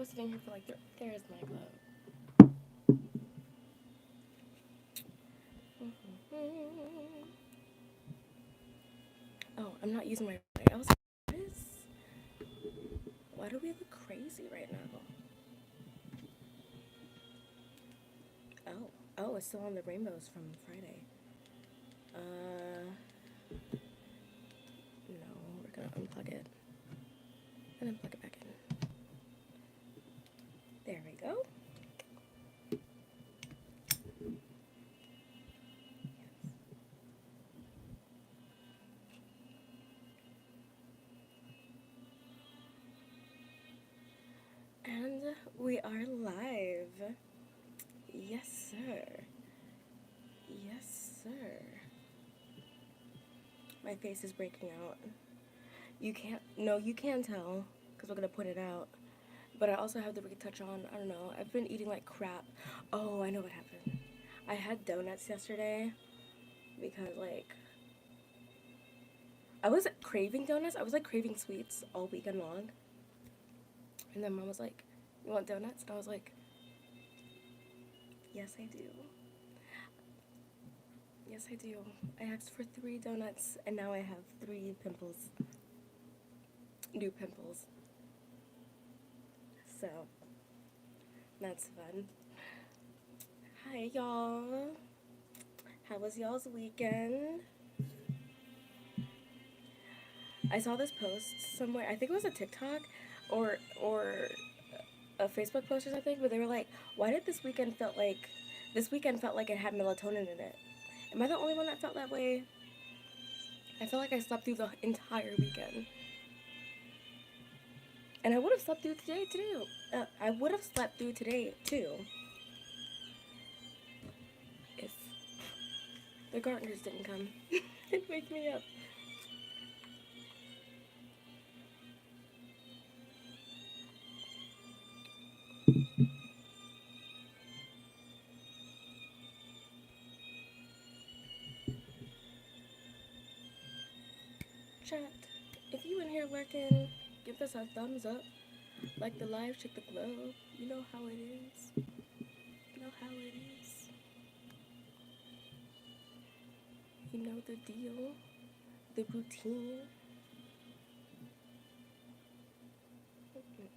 was sitting here for like, there's my glove. Oh, I'm not using my. I was like, what is? Why do we look crazy right now? Oh, it's still on the rainbows from Friday. No, we're gonna unplug it and then plug it back in. There we go. And we are live. Yes, sir. Yes, sir. My face is breaking out. You can't, no, you can tell because we're gonna put it out. But I also have the retouch on. I don't know. I've been eating like crap. Oh, I know what happened. I had donuts yesterday because like I was craving donuts. I was like craving sweets all weekend long. And then mom was like, "You want donuts?" And I was like, "Yes, I do. Yes, I do." I asked for 3 donuts and now I have 3 pimples. New pimples. So, that's fun. Hi, y'all. How was y'all's weekend? I saw this post somewhere. I think it was a TikTok or a Facebook post or something, but they were like, "Why did this weekend felt like it had melatonin in it?" Am I the only one that felt that way? I feel like I slept through the entire weekend, and I would have slept through today too. I would have slept through today too if the gardeners didn't come and wake me up. Chat, if you in here lurking, give us a thumbs up. Like the live, check the globe. You know how it is. You know how it is. You know the deal. The routine.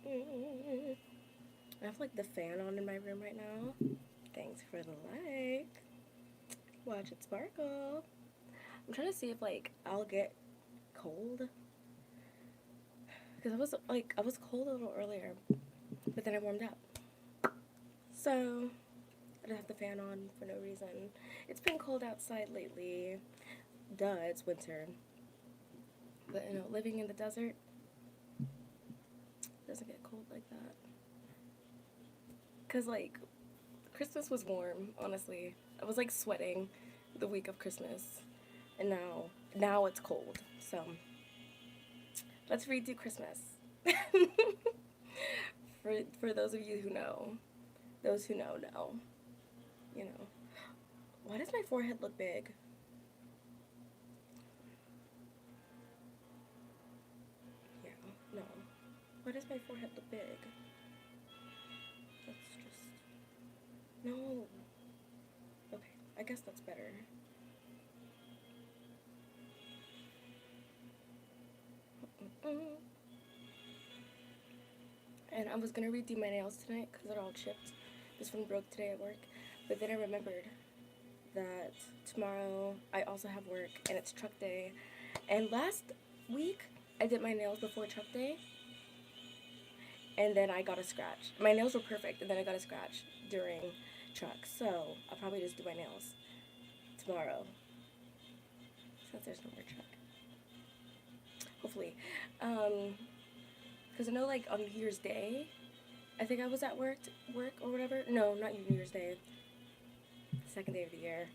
I have like the fan on in my room right now. Thanks for the like. Watch it sparkle. I'm trying to see if like I'll get cold. Because I was cold a little earlier, but then I warmed up. So I just have the fan on for no reason. It's been cold outside lately. Duh, it's winter. But you know, living in the desert doesn't get cold like that. Cause like Christmas was warm, honestly. I was like sweating the week of Christmas. And now it's cold. So let's redo Christmas. For those of you who know. Those who know. You know. Why does my forehead look big? Yeah, no. Why does my forehead look big? That's just no. Okay, I guess that's better. And I was gonna redo my nails tonight because they're all chipped. This one broke today at work. But then I remembered that tomorrow I also have work and it's truck day. And last week I did my nails before truck day and then I got a scratch. My nails were perfect and then I got a scratch during truck. So I'll probably just do my nails tomorrow since there's no more truck. Hopefully. Because I know like on New Year's Day, I think I was at work or whatever. No, not New Year's Day. Second day of the year.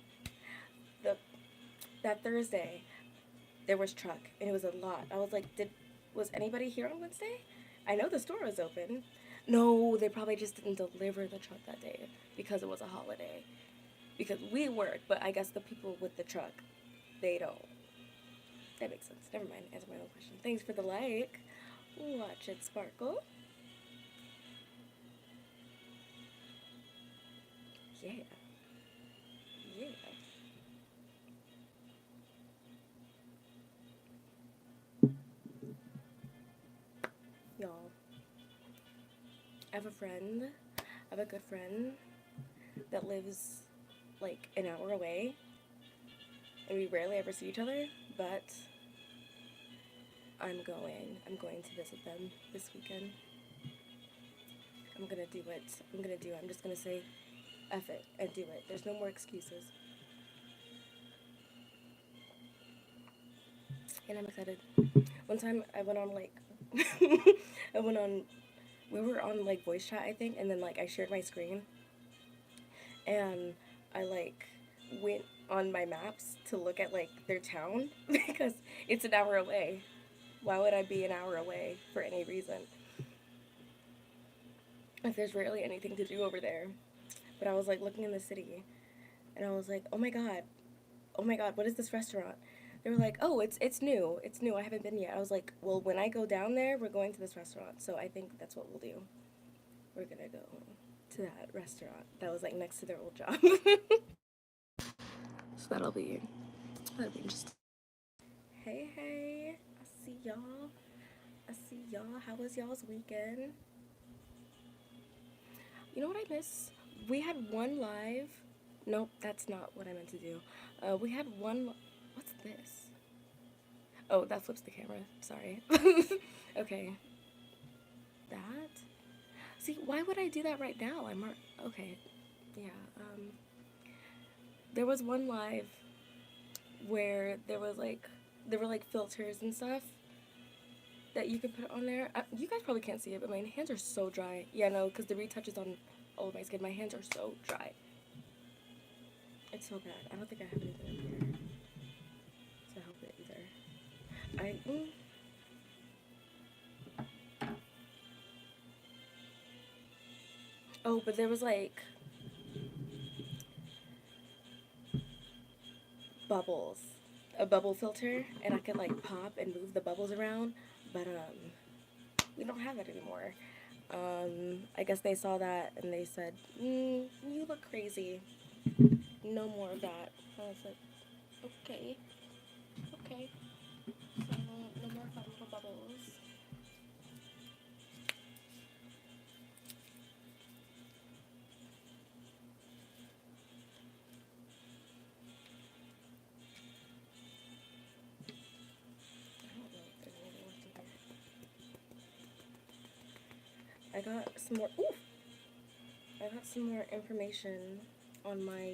That Thursday, there was truck and it was a lot. I was like, was anybody here on Wednesday? I know the store was open. No, they probably just didn't deliver the truck that day because it was a holiday. Because we work, but I guess the people with the truck, they don't. That makes sense. Never mind. Answer my own question. Thanks for the like. Watch it sparkle. Yeah. Yeah. Y'all, I have a friend, I have a good friend that lives like an hour away, and we rarely ever see each other, but I'm going to visit them this weekend. I'm gonna do it. I'm just gonna say F it and do it. There's no more excuses. And I'm excited. One time I went on like I went on we were on like voice chat I think, and then like I shared my screen, and I like went on my maps to look at like their town because it's an hour away. Why would I be an hour away for any reason? If there's rarely anything to do over there. But I was like looking in the city, and I was like, oh my god, what is this restaurant? They were like, oh, it's new. I haven't been yet. I was like, well, when I go down there, we're going to this restaurant. So I think that's what we'll do. We're gonna go to that restaurant that was like next to their old job. So that'll be interesting. Hey, hey, I see y'all. I see y'all. How was y'all's weekend? You know what I miss? We had one live. Nope, that's not what I meant to do. We had one. What's this? Oh, that flips the camera. Sorry. Okay. That? See, why would I do that right now? Okay. Yeah. There was one live where there were like filters and stuff that you could put on there. You guys probably can't see it, but my hands are so dry. Yeah, no, because the retouches on all of my skin. My hands are so dry. It's so bad. I don't think I have anything in here to help it either. Oh, but there was like bubbles, a bubble filter, and I could like pop and move the bubbles around, but we don't have it anymore. I guess they saw that and they said, you look crazy. No more of that. I was like, okay, okay. So no more fun little bubbles. I don't know if there's anything left in here. I got some more. Ooh, I got some more information on my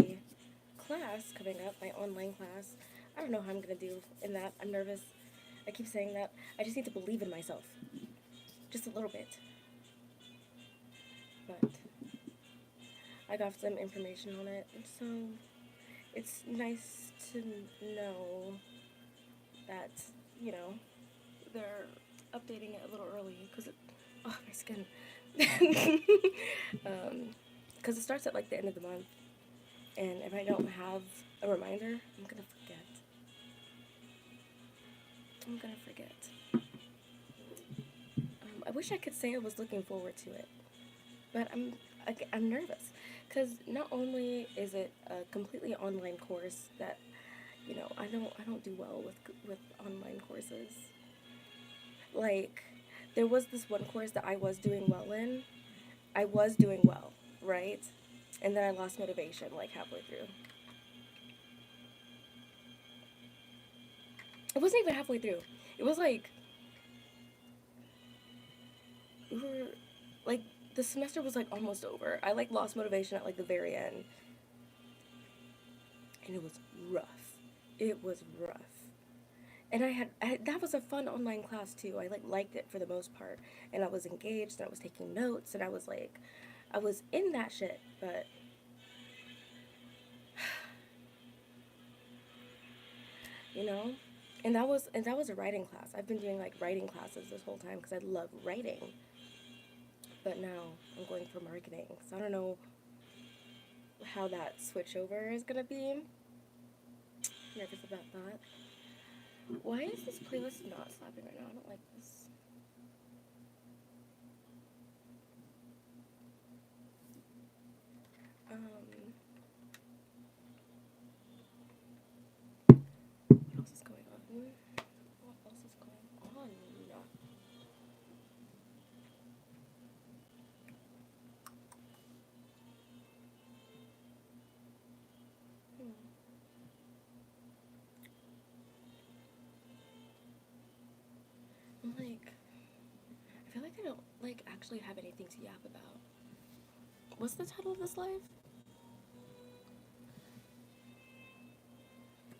class coming up, my online class. I don't know how I'm gonna do in that. I'm nervous. I keep saying that. I just need to believe in myself. Just a little bit. But I got some information on it, so it's nice to know that, you know, they're updating it a little early because oh, my skin. Because it starts at like the end of the month, and if I don't have a reminder, I'm gonna forget. I'm gonna forget. I wish I could say I was looking forward to it, but I'm nervous because not only is it a completely online course that I don't do well with online courses. Like there was this one course that I was doing well in. I was doing well, right? And then I lost motivation like halfway through. It wasn't even halfway through. It was like we were like the semester was like almost over. I like lost motivation at like the very end, and it was rough. It was rough. And that was a fun online class too. I like liked it for the most part, and I was engaged and I was taking notes and I was like, I was in that shit. But you know, and that was a writing class. I've been doing like writing classes this whole time because I love writing. But now I'm going for marketing, so I don't know how that switch over is gonna be. I'm nervous about that. Why is this playlist not slapping right now? I don't like this. don't, like, actually have anything to yap about. What's the title of this live?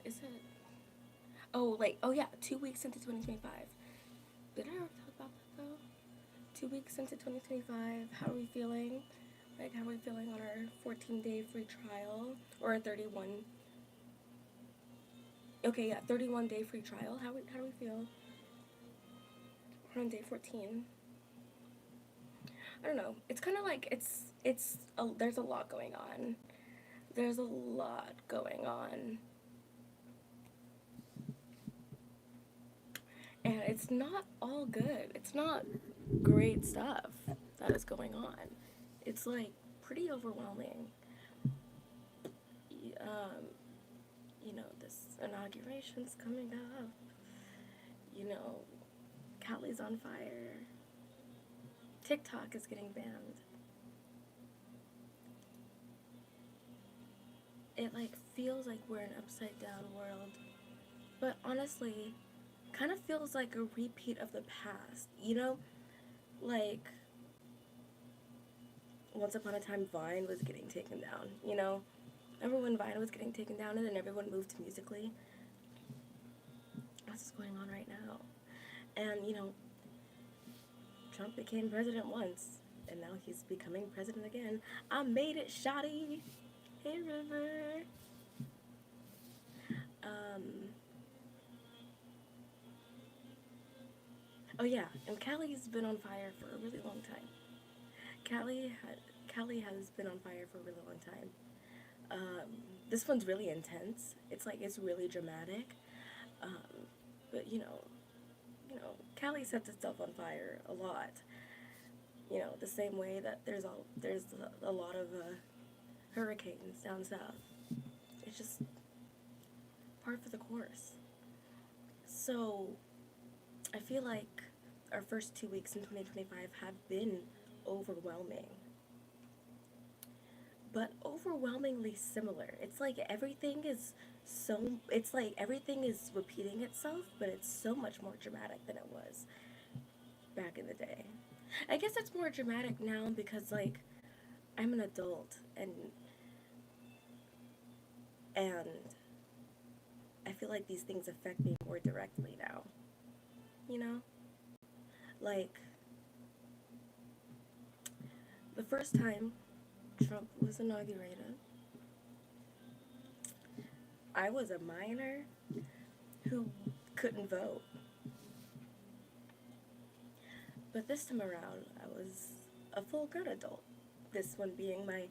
Is it? Oh, like, oh yeah, 2 weeks into 2025. Did I already talk about that though? 2 weeks into 2025. How are we feeling? Like, how are we feeling on our 14-day free trial? Or a 31. Okay, yeah, 31-day free trial. How do we feel? We're on day 14. I don't know. It's kind of like, there's a lot going on. There's a lot going on. And it's not all good. It's not great stuff that is going on. It's like pretty overwhelming. Um, this inauguration's coming up. Cali's on fire. TikTok is getting banned. It like feels like we're in an upside down world. But honestly, kind of feels like a repeat of the past. Like once upon a time Vine was getting taken down, Remember when Vine was getting taken down and then everyone moved to Musical.ly? That's what's going on right now. And, Trump became president once, and now he's becoming president again. I made it, shawty. Hey, River. Oh yeah, and Cali's been on fire for a really long time. Cali has been on fire for a really long time. This one's really intense. It's really dramatic. But Cali sets itself on fire a lot. The same way that there's a lot of hurricanes down south. It's just par for the course. So I feel like our first 2 weeks in 2025 have been overwhelming. But overwhelmingly similar. It's like everything is repeating itself, but it's so much more dramatic than it was back in the day. I guess it's more dramatic now because like I'm an adult and I feel like these things affect me more directly now. Like the first time Trump was inaugurated, I was a minor who couldn't vote. But this time around, I was a full-grown adult. This one being my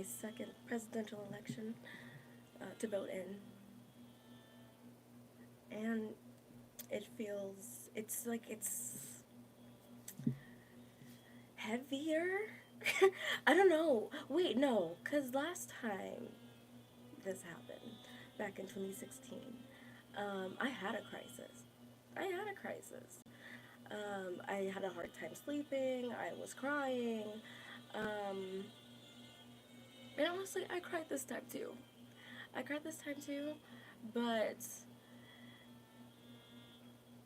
second presidential election to vote in. And it's heavier. I don't know. Wait, no, because last time this happened, back in 2016, I had a crisis. I had a hard time sleeping. I was crying. And honestly, I cried this time too. But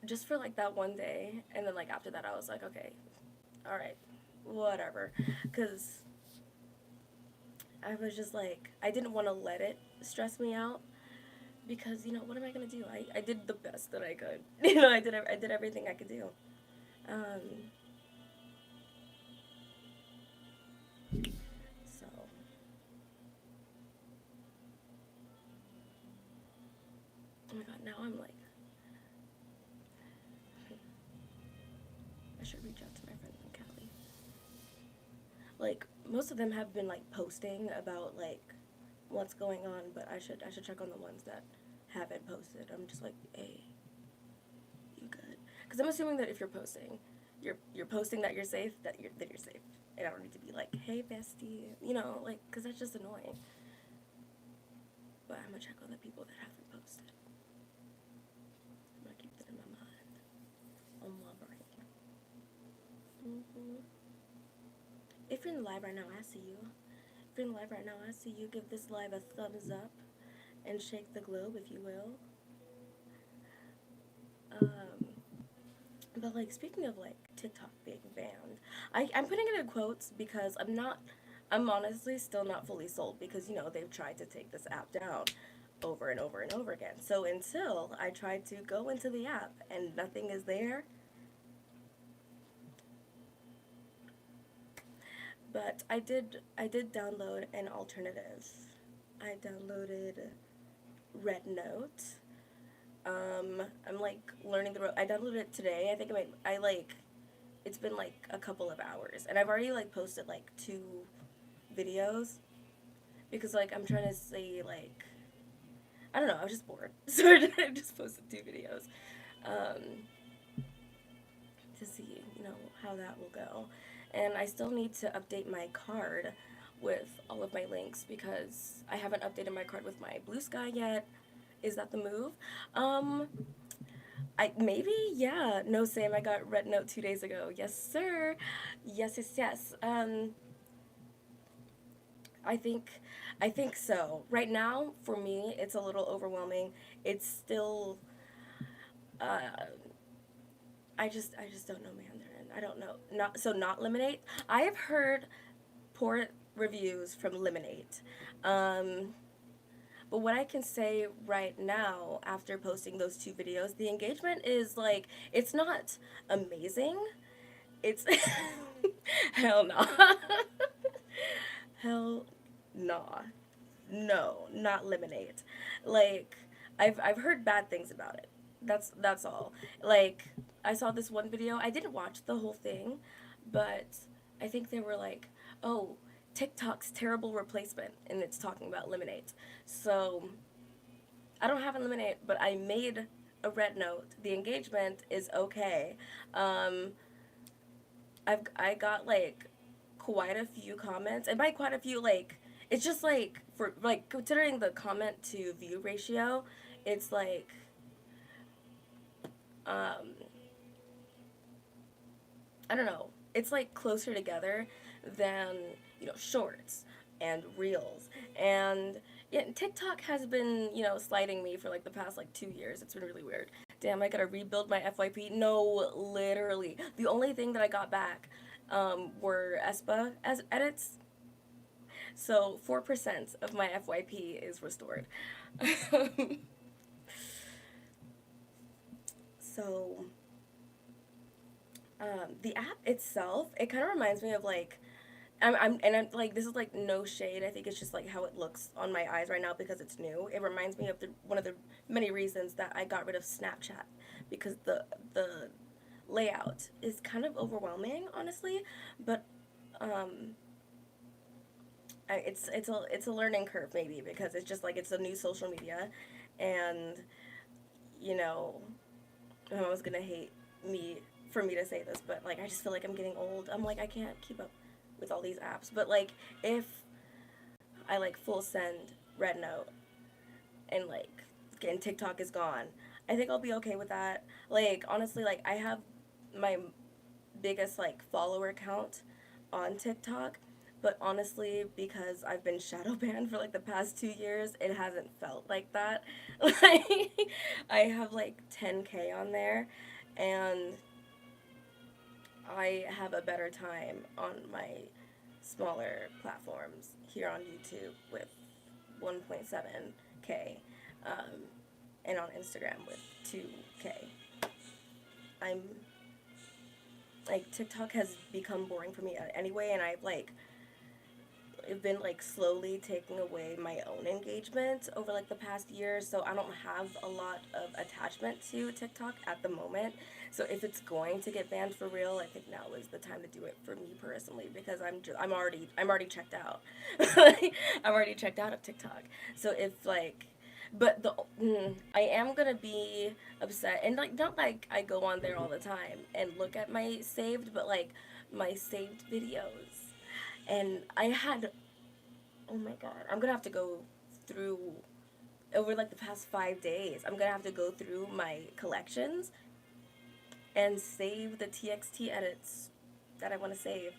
just for like that one day, and then like after that, I was like, okay, all right, whatever, because I was just like, I didn't want to let it stress me out, because what am I gonna do? I did the best that I could. I did everything I could do. So oh my god, now I'm like, I should reach out to my friends in Cali. Like most of them have been like posting about like what's going on, but I should check on the ones that haven't posted. I'm just like, hey, you good? Because I'm assuming that if you're posting, you're posting that you're safe, that you're safe, and I don't need to be like, hey bestie, like, because that's just annoying. But I'm gonna check on the people that haven't posted. I'm gonna keep that in my mind, on my brain. If you're in the live right now, I see you. If you're in the live right now, I see you. Give this live a thumbs up and shake the globe, if you will. But like, speaking of like TikTok being banned. I'm putting it in quotes because I'm honestly still not fully sold because, they've tried to take this app down over and over and over again. So until I tried to go into the app and nothing is there, but I did download an alternative. I downloaded Red Note. I'm like learning the rope. I downloaded it today. I think it's been like a couple of hours, and I've already like posted like 2 videos because like I'm trying to say like I don't know. I was just bored, so I just posted 2 videos um, to see how that will go, and I still need to update my card with all of my links because I haven't updated my card with my Blue Sky yet. Is that the move? Um, I maybe yeah. No, Sam. I got Red Note 2 days ago. Yes, sir. Yes, yes, yes. I think, I think so. Right now, for me, it's a little overwhelming. It's still, uh, I just don't know Mandarin. I don't know. Not Lemonade. I have heard poor reviews from Lemonade. Um, But what I can say right now, after posting those 2 videos, the engagement is like, it's not amazing. It's hell no. Hell nah. No, not Lemonade. Like, I've heard bad things about it. That's all. Like, I saw this one video. I didn't watch the whole thing, but I think they were like, "Oh, TikTok's terrible replacement," and it's talking about Lemonade. So I don't have a Lemonade, but I made a Red Note. The engagement is okay. Um, I got like quite a few comments, and by quite a few, like it's just like for like considering the comment to view ratio, it's like um, I don't know. It's like closer together than shorts and reels and yeah. TikTok has been sliding me for like the past like 2 years. It's been really weird. Damn, I gotta rebuild my FYP. No, literally, the only thing that I got back were ESPA as edits. So 4% of my FYP is restored. So the app itself, it kind of reminds me of like I'm like this is like no shade. I think it's just like how it looks on my eyes right now because it's new. It reminds me of one of the many reasons that I got rid of Snapchat because the layout is kind of overwhelming, honestly. But um, it's a learning curve maybe because it's just like it's a new social media, and you know my mom's gonna hate me for me to say this, but like I just feel like I'm getting old. I'm like I can't keep up with all these apps. But like if I like full send Red Note and like and TikTok is gone, I think I'll be okay with that. Like honestly, like I have my biggest like follower count on TikTok, but honestly, because I've been shadow banned for like the past 2 years, it hasn't felt like that. Like I have like 10K on there, and I have a better time on my smaller platforms here on YouTube with 1.7K, um, and on Instagram with 2K. I'm like TikTok has become boring for me anyway, and I've been like slowly taking away my own engagement over like the past year, so I don't have a lot of attachment to TikTok at the moment. So if it's going to get banned for real, I think now is the time to do it for me personally because I'm already checked out. I'm already checked out of TikTok. So if like but I am gonna be upset, and like not like I go on there all the time and look at my saved, but like my saved videos. And I had, oh my god, I'm gonna have to go through over like the past 5 days. I'm gonna have to go through my collections and save the TXT edits that I want to save,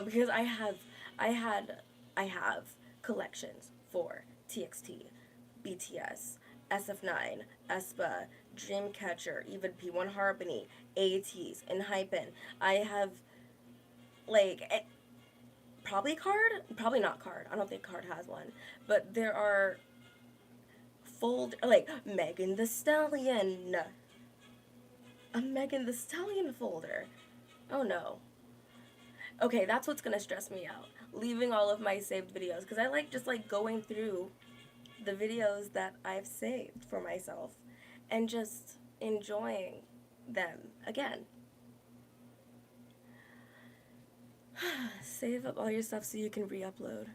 because I had, I have collections for TXT, BTS, SF9, aespa, Dreamcatcher, Even P1 Harmony, ATEEZ, and Hypen. I have, like, probably Card? Probably not Card. I don't think Card has one. But there are like, Megan the Stallion. A Megan the Stallion folder. Oh no. Okay, that's what's gonna stress me out. Leaving all of my saved videos. Because I like just, like, going through the videos that I've saved for myself and just enjoying them again. Save up all your stuff so you can re-upload.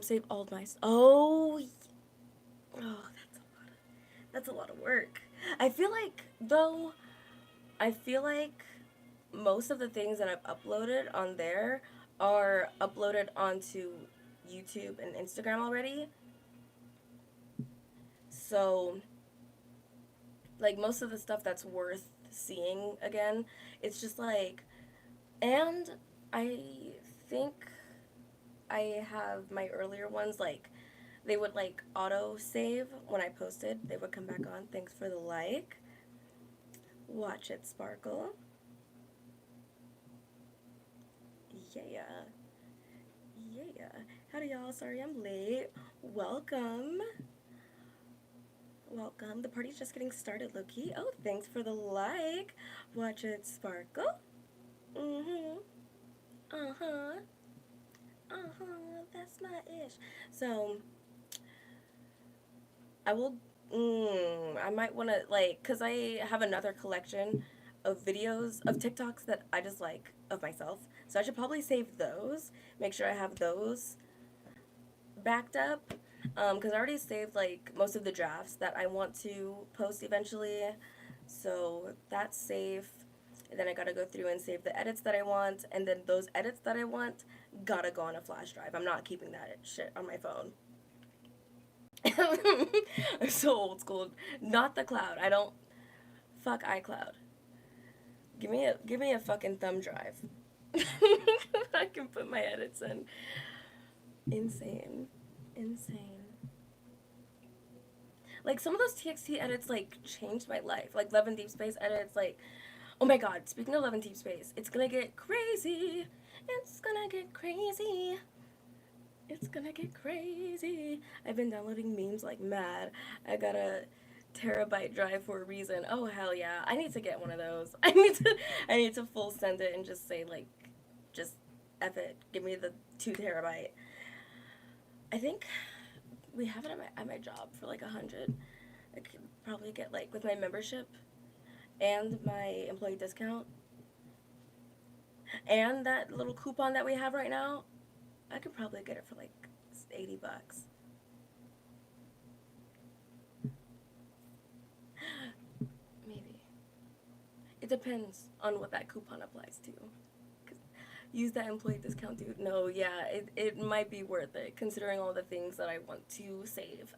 Save all my oh, that's a lot of work. I feel like, though, most of the things that I've uploaded on there are uploaded onto YouTube and Instagram already. So, like, most of the stuff that's worth seeing again, it's just like, and I think I have my earlier ones, like, they would, like, auto save when I posted. They would come back on. Thanks for the like. Watch it sparkle. Yeah. Yeah. Howdy, y'all. Sorry I'm late. Welcome. Welcome. The party's just getting started, low-key. Oh, thanks for the like. Watch it sparkle. Mm-hmm. Uh-huh. Uh-huh. That's my ish. So, I will, I might want to, like, because I have another collection of videos, of TikToks that I just like of myself. So I should probably save those. Make sure I have those backed up. Because I already saved, like, most of the drafts that I want to post eventually. So that's safe. And then I gotta go through and save the edits that I want. And then those edits that I want gotta go on a flash drive. I'm not keeping that shit on my phone. I'm so old school. Not the cloud. I don't. Fuck iCloud. Give me a fucking thumb drive. I can put my edits in. Insane. Insane. Like, some of those TXT edits, like, changed my life. Like, Love in Deep Space edits, like, oh my god, speaking of Love in Deep Space, it's gonna get crazy. It's gonna get crazy. It's gonna get crazy. I've been downloading memes like mad. I got a terabyte drive for a reason. Oh hell yeah. I need to get one of those. I need to full send it and just say, like, just F it. Give me the 2 terabyte. I think we have it at my job for like 100. I could probably get, like, with my membership and my employee discount and that little coupon that we have right now, I could probably get it for like $80. Maybe. It depends on what that coupon applies to. Use that employee discount, dude. No, yeah, it might be worth it considering all the things that I want to save.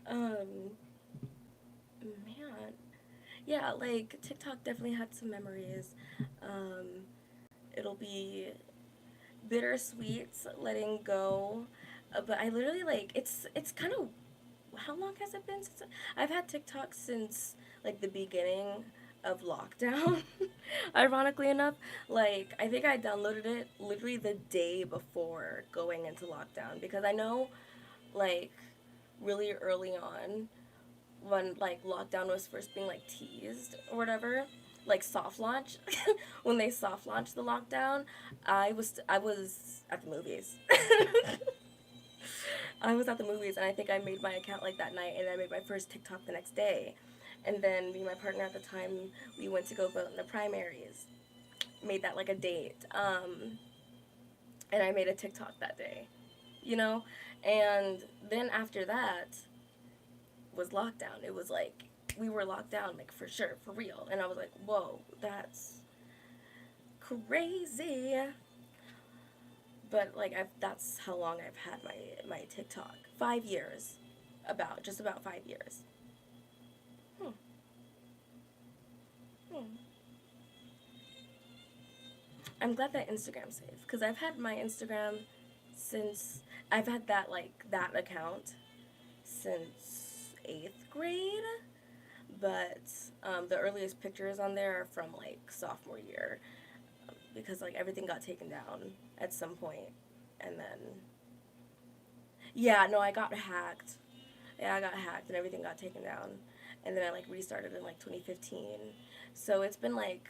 Man. Yeah, like, TikTok definitely had some memories. It'll be bittersweet letting go, but I literally, like, it's kind of, how long has it been since I've had TikTok since, like, the beginning of lockdown. Ironically enough, like, I think I downloaded it literally the day before going into lockdown, because I know, like, really early on when, like, lockdown was first being, like, teased or whatever, like, soft launch, when they soft launched the lockdown, I was at the movies. I was at the movies, and I think I made my account, like, that night, and I made my first TikTok the next day. And then me and my partner at the time, we went to go vote in the primaries. Made that, like, a date. And I made a TikTok that day, you know? And then after that was lockdown. It was like, we were locked down, like, for sure, for real. And I was like, whoa, that's crazy. But, like, that's how long I've had my TikTok. 5 years. Just about 5 years. I'm glad that Instagram saved, because I've had my Instagram since, I've had that, like, that account since 8th grade. but the earliest pictures on there are from like sophomore year, because like everything got taken down at some point, and then yeah, no, I got hacked. Yeah, I got hacked and everything got taken down, and then I like restarted in like 2015. So it's been like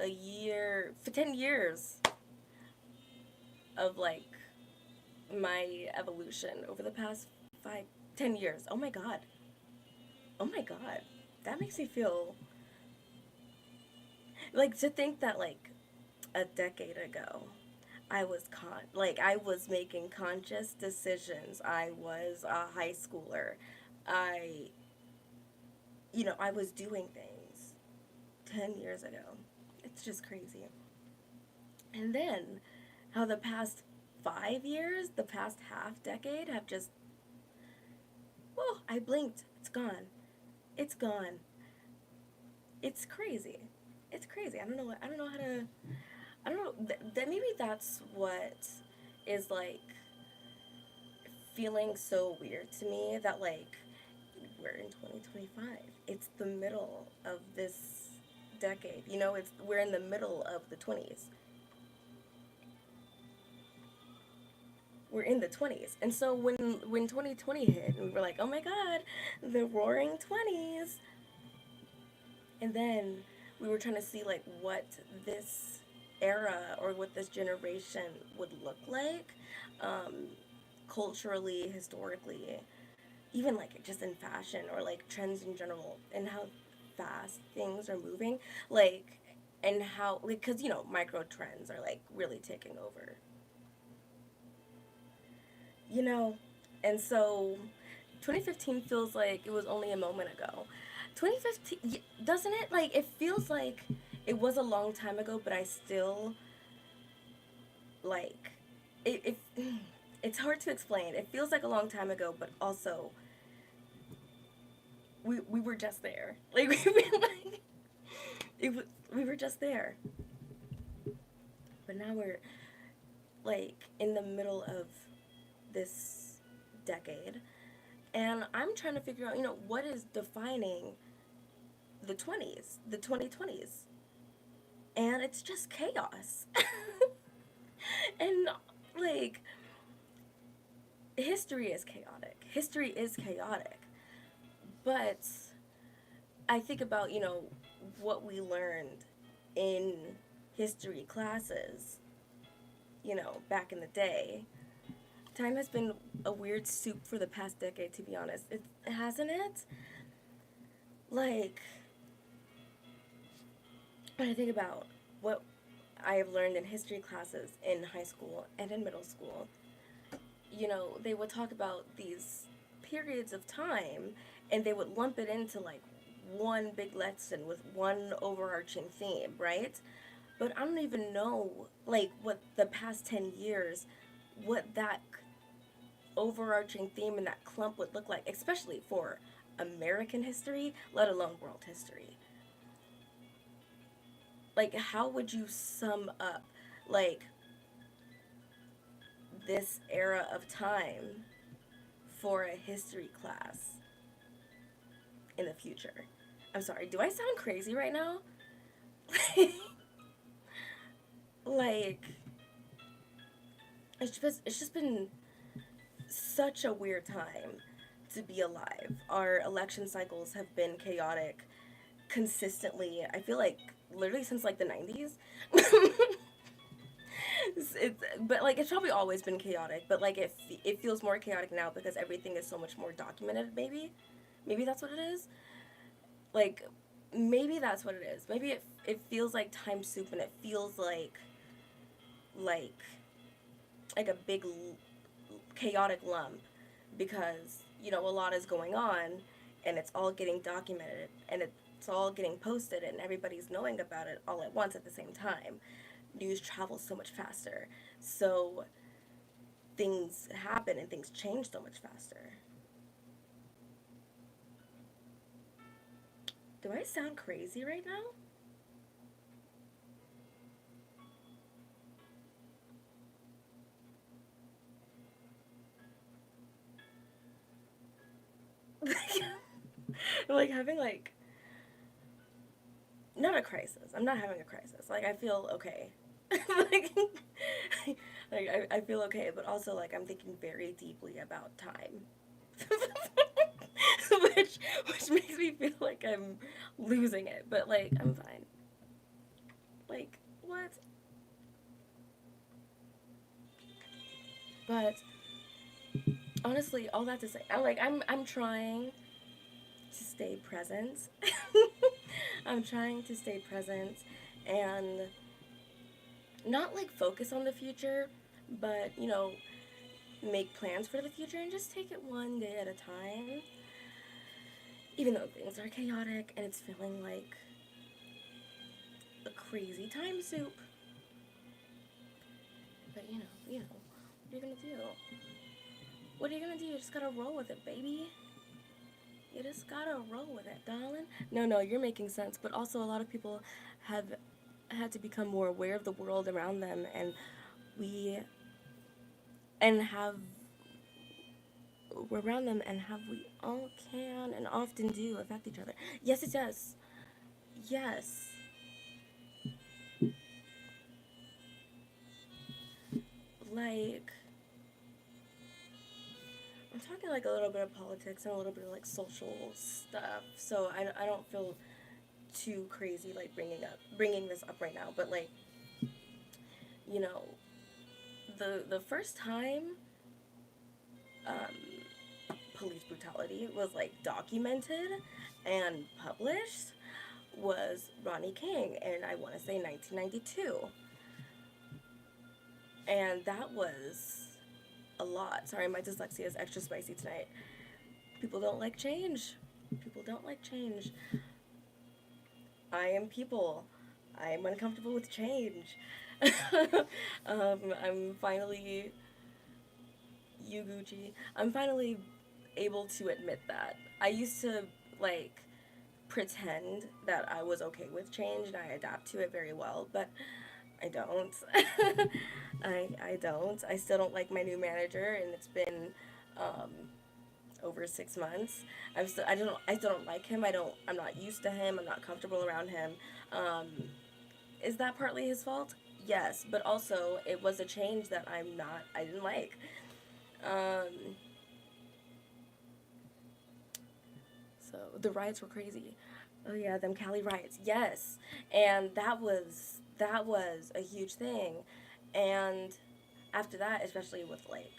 a year, for 10 years of like my evolution over the past 5, 10 years. Oh my god. Oh my god. That makes me feel like, to think that like a decade ago I was making conscious decisions. I was a high schooler. I I was doing things 10 years ago. It's just crazy. And then how the past 5 years, the past half decade have just, whoa, I blinked. It's gone. It's gone. It's crazy. It's crazy. I don't know how to, I don't know, that maybe that's what is like feeling so weird to me, that like we're in 2025. It's the middle of this decade. We're in the middle of the 20s. We're in the 20s. And so when 2020 hit, we were like, "Oh my god, the roaring 20s." And then we were trying to see like what this era or what this generation would look like, um, culturally, historically, even like just in fashion or like trends in general, and how fast things are moving, like, and how, like, because micro trends are like really taking over, you know, and so 2015 feels like it was only a moment ago. 2015, doesn't it? Like, it feels like it was a long time ago, but I still like it it's hard to explain. It feels like a long time ago, but also we were just there. Like, we were just there. But now we're like in the middle of this decade, and I'm trying to figure out, what is defining the 20s, the 2020s. And it's just chaos. And like, history is chaotic. History is chaotic. But I think about, what we learned in history classes, back in the day. Time has been a weird soup for the past decade, to be honest. It hasn't it? Like, when I think about what I have learned in history classes in high school and in middle school, they would talk about these periods of time, and they would lump it into like one big lesson with one overarching theme, right? But I don't even know, like, what the past 10 years, what that overarching theme and that clump would look like, especially for American history, let alone world history. Like, how would you sum up, like, this era of time for a history class in the future? I'm sorry, do I sound crazy right now? Like, it's just been such a weird time to be alive. Our election cycles have been chaotic consistently. I feel like literally since like the 90s. But like, it's probably always been chaotic, but like it feels more chaotic now because everything is so much more documented. Maybe that's what it is. Like, maybe that's what it is. Maybe it feels like time soup, and it feels like like a big chaotic lump, because a lot is going on, and it's all getting documented, and it's all getting posted, and everybody's knowing about it all at once at the same time. News travels so much faster, so things happen and things change so much faster. Do I sound crazy right now? Like, having like not a crisis. I'm not having a crisis. Like, I feel okay. like, I feel okay, but also, like, I'm thinking very deeply about time. which makes me feel like I'm losing it, but, like, I'm fine. Like, what? But, honestly, all that to say, I'm trying to stay present. I'm trying to stay present and not like focus on the future, but make plans for the future and just take it one day at a time. Even though things are chaotic and it's feeling like a crazy time soup. But what are you gonna do? What are you gonna do? You just gotta roll with it, baby. You just gotta roll with it, darling. No, you're making sense. But also, a lot of people have had to become more aware of the world around them, and we and have around them, and have we all can and often do affect each other. Yes, it does. Yes, like I'm talking like a little bit of politics and a little bit of like social stuff. So I don't feel too crazy like bringing this up right now. But like you know the first time police brutality was like documented and published was Ronnie King, and I want to say 1992, and that was a lot. Sorry, my dyslexia is extra spicy tonight. People don't like change. People don't like change. I am people. I am uncomfortable with change. I'm finally, you Gucci. I'm finally able to admit that. I used to like pretend that I was okay with change and I adapt to it very well, but I don't. I don't. I still don't like my new manager, and it's been um, over 6 months. I still don't like him. I'm not used to him. I'm not comfortable around him. Um, is that partly his fault? Yes, but also it was a change that I didn't like. Um, so the riots were crazy. Oh yeah, them Cali riots. Yes, and that was a huge thing, and after that, especially with like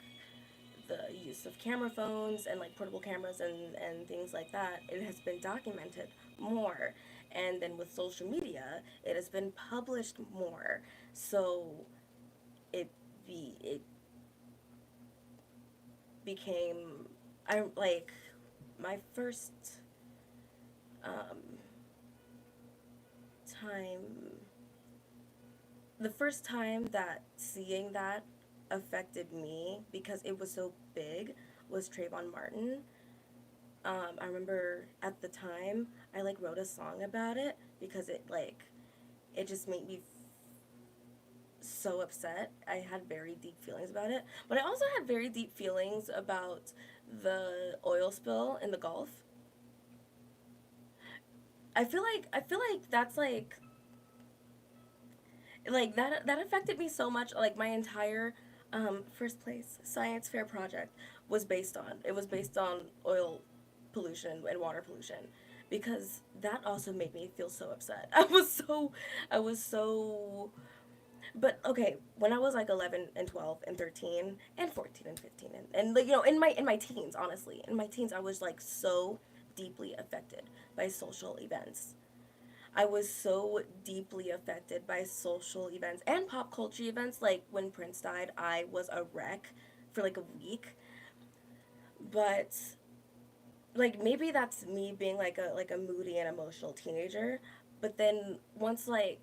the use of camera phones and like portable cameras and things like that, it has been documented more. And then with social media, it has been published more. So it it became I like my first um, time the first time that seeing that affected me because it was so big was Trayvon Martin. I remember at the time I like wrote a song about it because it just made me so upset. I had very deep feelings about it, but I also had very deep feelings about the oil spill in the Gulf. I feel like that's like that affected me so much. Like my entire first place science fair project was based on oil pollution and water pollution because that also made me feel so upset. I was so but okay, when I was like 11 and 12 and 13 and 14 and 15 and like in my teens, honestly, in my teens I was like so deeply affected by social events. I was so deeply affected by social events and pop culture events. Like when Prince died, I was a wreck for like a week. But like maybe that's me being like a moody and emotional teenager. But then once like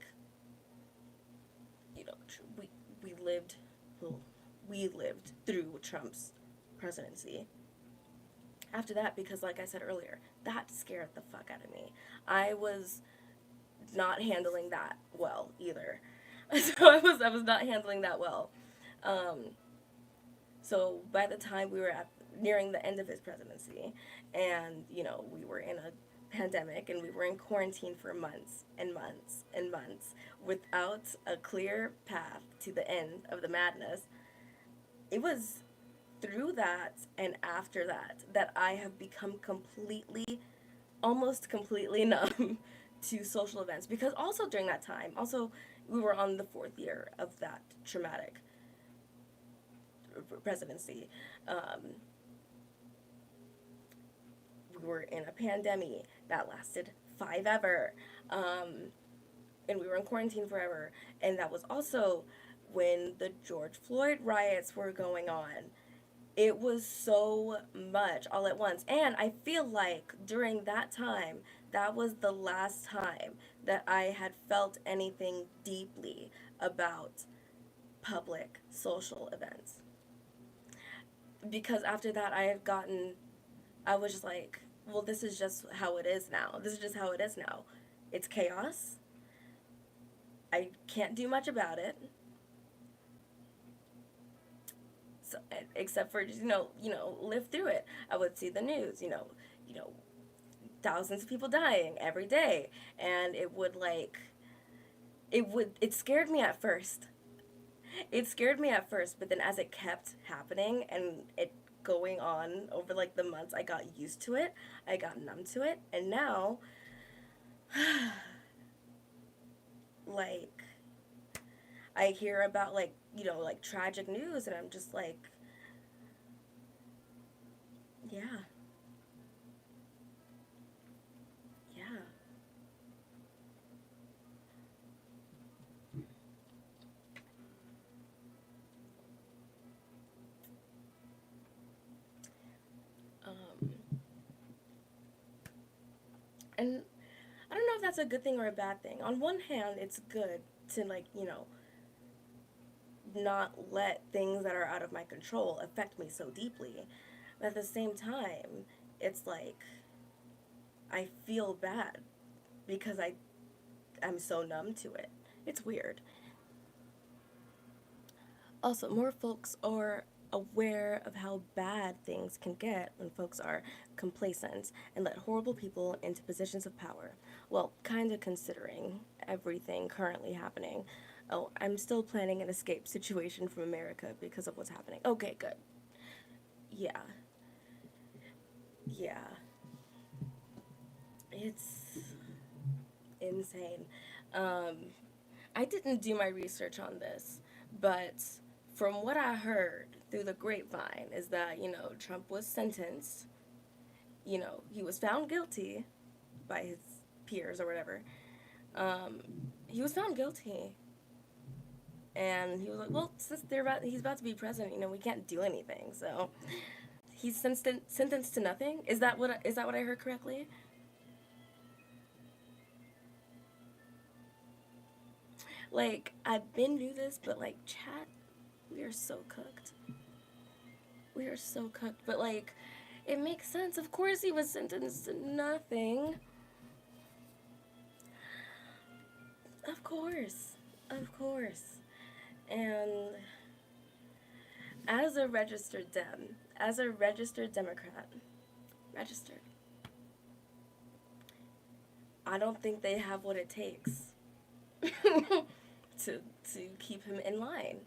you know we we lived well, we lived through Trump's presidency. After that, because like I said earlier, that scared the fuck out of me. I was not handling that well either. So I was not handling that well. Um, so by the time we were at nearing the end of his presidency, and we were in a pandemic and we were in quarantine for months and months and months without a clear path to the end of the madness, it was through that and after that that I have become completely, almost completely numb to social events. Because also during that time, also we were on the fourth year of that traumatic presidency. Um, we were in a pandemic that lasted five ever. Um, and we were in quarantine forever. And that was also when the George Floyd riots were going on. It was so much all at once. And I feel like during that time, that was the last time that I had felt anything deeply about public social events. Because after that, I was just like, well, this is just how it is now. This is just how it is now. It's chaos. I can't do much about it. So, except for just, live through it. I would see the news, you know, thousands of people dying every day, and it scared me at first. It scared me at first, but then as it kept happening and it going on over like the months, I got used to it. I got numb to it, and now like I hear about like, like tragic news and I'm just like, yeah. Yeah. Um and I don't know if that's a good thing or a bad thing. On one hand, it's good to like, not let things that are out of my control affect me so deeply. But at the same time, it's like I feel bad because I'm so numb to it. It's weird. Also, more folks are aware of how bad things can get when folks are complacent and let horrible people into positions of power. Well, kind of considering everything currently happening. Oh, I'm still planning an escape situation from America because of what's happening. Okay, good. Yeah. Yeah. It's insane. Um, I didn't do my research on this, but from what I heard through the grapevine is that, Trump was sentenced, he was found guilty by his peers or whatever. Um, he was found guilty. And he was like, well, since he's about to be president, we can't do anything. So he's sentenced to nothing. Is that what I heard correctly? Like I've been through this, but like chat, we are so cooked. We are so cooked. But like, it makes sense. Of course, he was sentenced to nothing. Of course, of course. And as a registered Democrat, registered, I don't think they have what it takes to keep him in line.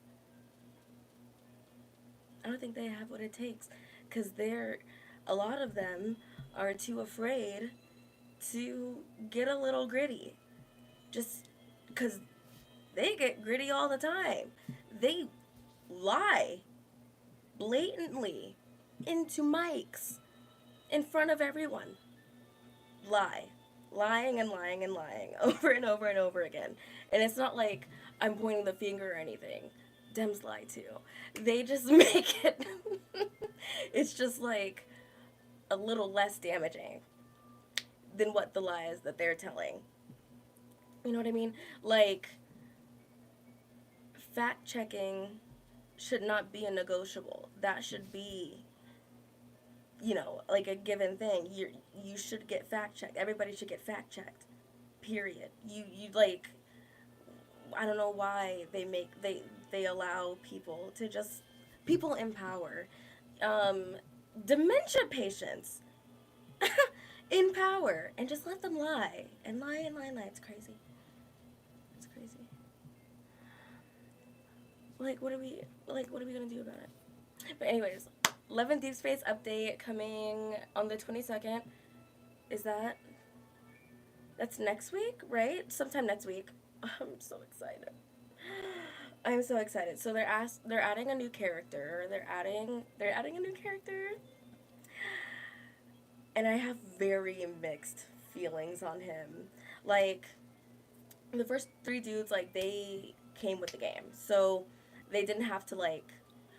I don't think they have what it takes because a lot of them are too afraid to get a little gritty. Just because they get gritty all the time. They lie blatantly into mics in front of everyone. Lie. Lying and lying and lying over and over and over again. And it's not like I'm pointing the finger or anything. Dems lie too. They just make it. It's just like a little less damaging than what the lies that they're telling. You know what I mean? Like, fact checking should not be a negotiable. That should be, like a given thing. You should get fact checked. Everybody should get fact checked. Period. You like, I don't know why they allow people to just people in power, dementia patients. in power, and just let them lie and lie and lie and lie. It's crazy. It's crazy. What are we gonna do about it? But anyways, 11 Deep Space update coming on the 22nd. Is that's next week, right? Sometime next week. I'm so excited. I'm so excited. So they're adding a new character. They're adding a new character. And I have very mixed feelings on him. Like, the first three dudes, like, they came with the game. So they didn't have to, like,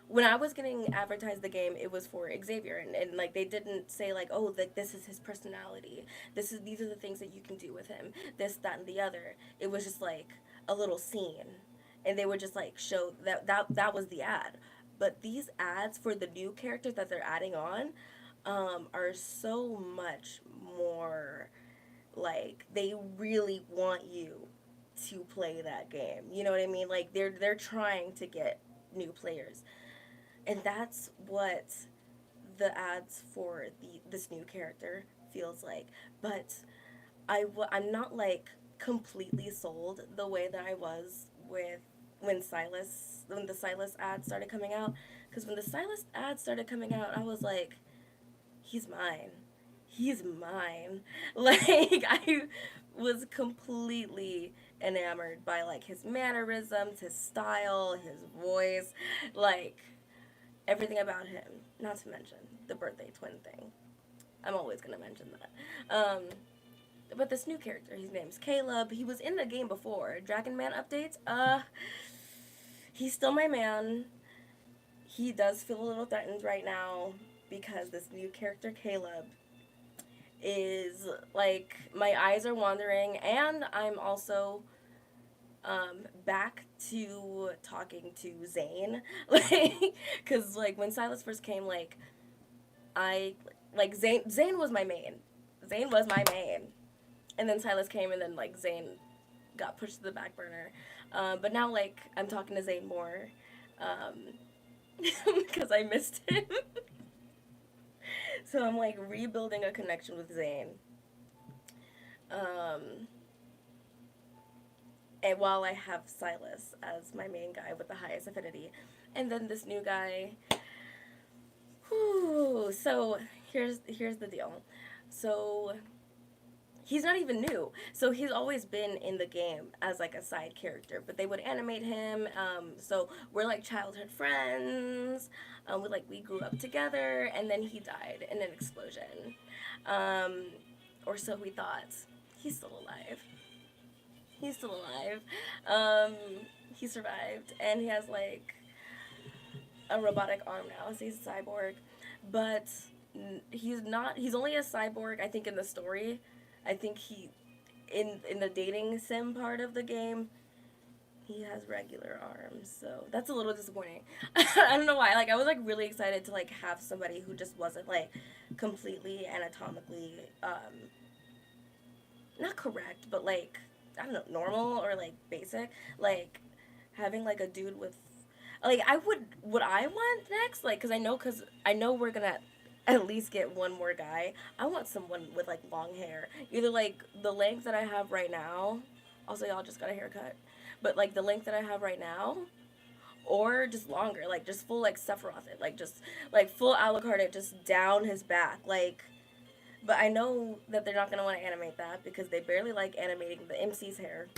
when I was getting advertised the game, it was for Xavier, and like they didn't say like, oh, like this is his personality. These are the things that you can do with him. This, that, and the other. It was just like a little scene, and they would just like show that was the ad. But these ads for the new characters that they're adding on, are so much more like they really want you to play that game. You know what I mean? Like they're trying to get new players, and that's what the ads for this new character feels like. But I'm not like completely sold the way that I was with when the Silas ad started coming out, because when the Silas ad started coming out, I was like, he's mine. He's mine. Like, I was completely enamored by, like, his mannerisms, his style, his voice, like, everything about him. Not to mention the birthday twin thing. I'm always going to mention that. But this new character, his name's Caleb. He was in the game before. Dragon Man updates. He's still my man. He does feel a little threatened right now because this new character, Caleb, is like, my eyes are wandering, and I'm also back to talking to Zane, like, because like when Silas first came, like I like Zane was my main. Zane was my main, and then Silas came, and then like Zane got pushed to the back burner. But now like I'm talking to Zane more, because I missed him. So I'm like rebuilding a connection with Zane. And while I have Silas as my main guy with the highest affinity, and then this new guy. Whew, so here's the deal. So he's not even new. So he's always been in the game as like a side character, but they would animate him. So we're like childhood friends. We grew up together, and then he died in an explosion, or so we thought. He's still alive. He's still alive. He survived, and he has like a robotic arm now, so he's a cyborg. But he's not. He's only a cyborg, I think, in the story. I think in the dating sim part of the game, he has regular arms, so that's a little disappointing. I don't know why. Like, I was like really excited to like have somebody who just wasn't like completely anatomically not correct, but like, I don't know, normal or like basic. Like having like a dude with, like, what I want next, like, because I know we're gonna at least get one more guy. I want someone with like long hair, either like the length that I have right now. Also, y'all just got a haircut, but like the length that I have right now, or just longer, like just full like Sephiroth it, like just like full Alucard it, just down his back, like. But I know that they're not gonna want to animate that because they barely like animating the MC's hair.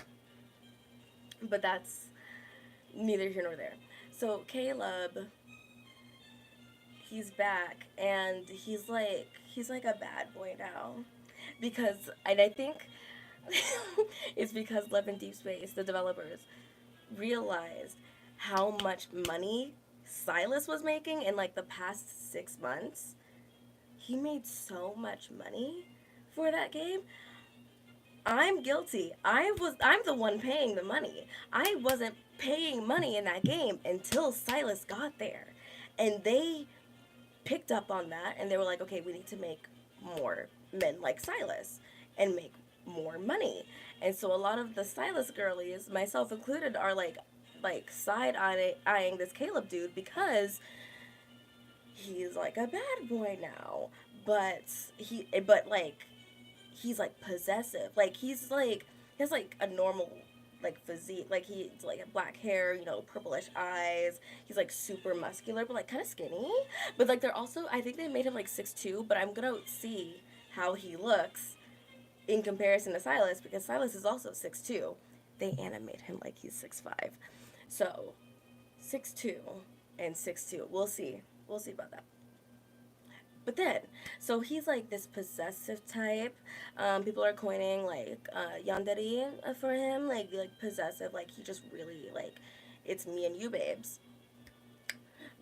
But that's neither here nor there. So Caleb, he's back, and he's like a bad boy now, because, and I think it's because Love in Deep Space, the developers, realized how much money Silas was making in like the past 6 months. He made so much money for that game. I'm guilty. I'm the one paying the money. I wasn't paying money in that game until Silas got there. And they picked up on that, and they were like, okay, we need to make more men like Silas and make more money. And so a lot of the Silas girlies, myself included, are like side eyeing this Caleb dude because he's like a bad boy now. But like he's like possessive. Like he's like he has like a normal like physique. Like he's like black hair, you know, purplish eyes. He's like super muscular, but like kind of skinny. But like they're also, I think they made him like 6'2", but I'm gonna see how he looks in comparison to Silas because Silas is also 6'2". They animate him like he's 6'5". So 6'2" and 6'2". We'll see. We'll see about that. But then, so he's like this possessive type. People are coining like yandere for him, like possessive. Like he just really like, it's me and you, babes.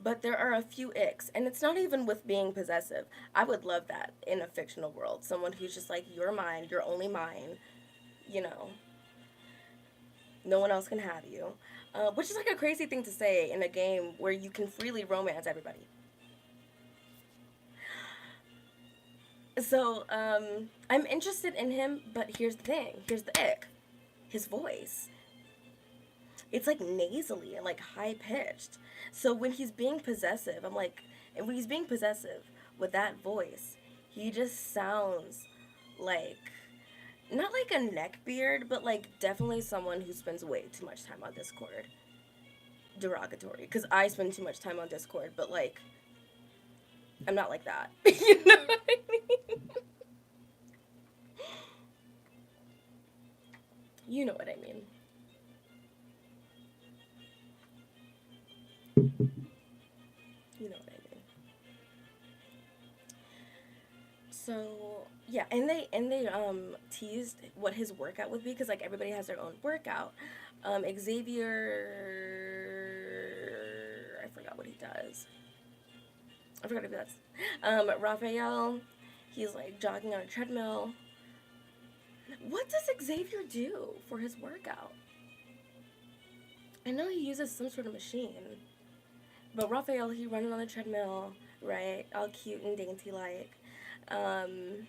But there are a few icks, and it's not even with being possessive. I would love that in a fictional world. Someone who's just like, you're mine, you're only mine. You know, no one else can have you. Which is like a crazy thing to say in a game where you can freely romance everybody. So, I'm interested in him, but here's the thing. Here's the ick. His voice. It's like nasally and like high pitched. So when he's being possessive, I'm like, and when he's being possessive with that voice, he just sounds like, not like a neckbeard, but like definitely someone who spends way too much time on Discord. Derogatory. Because I spend too much time on Discord, but like, I'm not like that. You know what I mean? You know what I mean. You know what I mean. So yeah, and they teased what his workout would be because like everybody has their own workout. Xavier, I forgot what he does. I forgot if that's Raphael. He's like jogging on a treadmill. What does Xavier do for his workout? I know he uses some sort of machine, but Raphael, he running on the treadmill, right? All cute and dainty like. Um,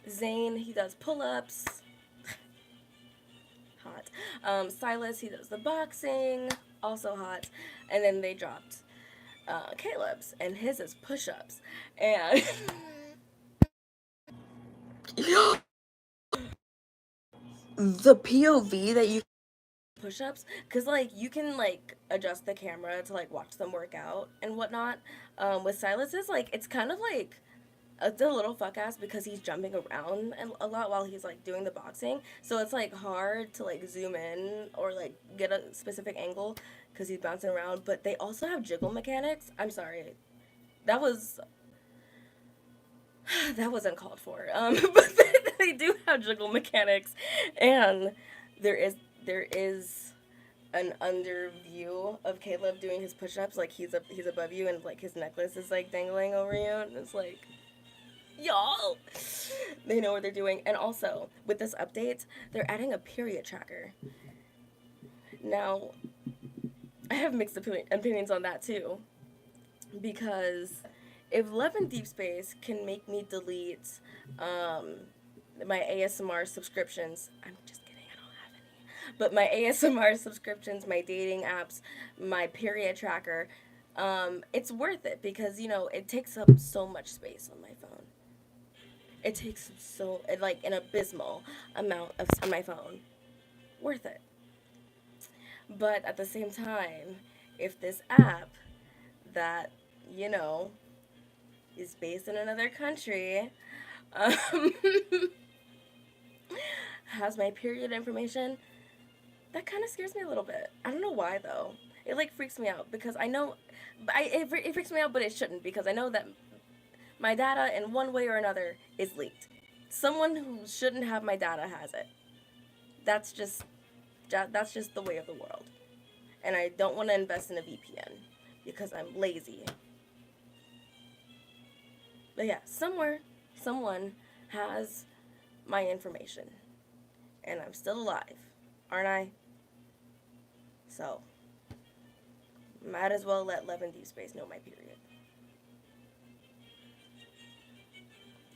Zane, he does pull-ups. Hot. Silas, he does the boxing. Also hot. And then they dropped Caleb's, and his is push-ups. And the POV that you push-ups, because like you can like adjust the camera to like watch them work out and whatnot. With Silas's, like it's kind of like it's a little fuck ass because he's jumping around a lot while he's like doing the boxing. So it's like hard to like zoom in or like get a specific angle because he's bouncing around. But they also have jiggle mechanics. I'm sorry, that was that was uncalled for. But they do have jiggle mechanics, and there is an under view of Caleb doing his push-ups. Like he's above you, and like his necklace is like dangling over you, and it's like, y'all, they know what they're doing. And also with this update, they're adding a period tracker. Now, I have mixed opinions on that too, because if Love in Deep Space can make me delete um, my ASMR subscriptions, I'm just kidding, I don't have any. But my ASMR subscriptions, my dating apps, my period tracker, it's worth it because you know it takes up so much space on my phone. It takes so like an abysmal amount of on my phone. Worth it. But at the same time, if this app that you know is based in another country um, has my period information, that kind of scares me a little bit. I don't know why though. It like freaks me out because I know, it freaks me out, but it shouldn't because I know that my data in one way or another is leaked. Someone who shouldn't have my data has it. That's just that's just the way of the world. And I don't want to invest in a VPN because I'm lazy. But yeah, somewhere someone has my information and I'm still alive, aren't I? So, might as well let Love and Deep Space know my period.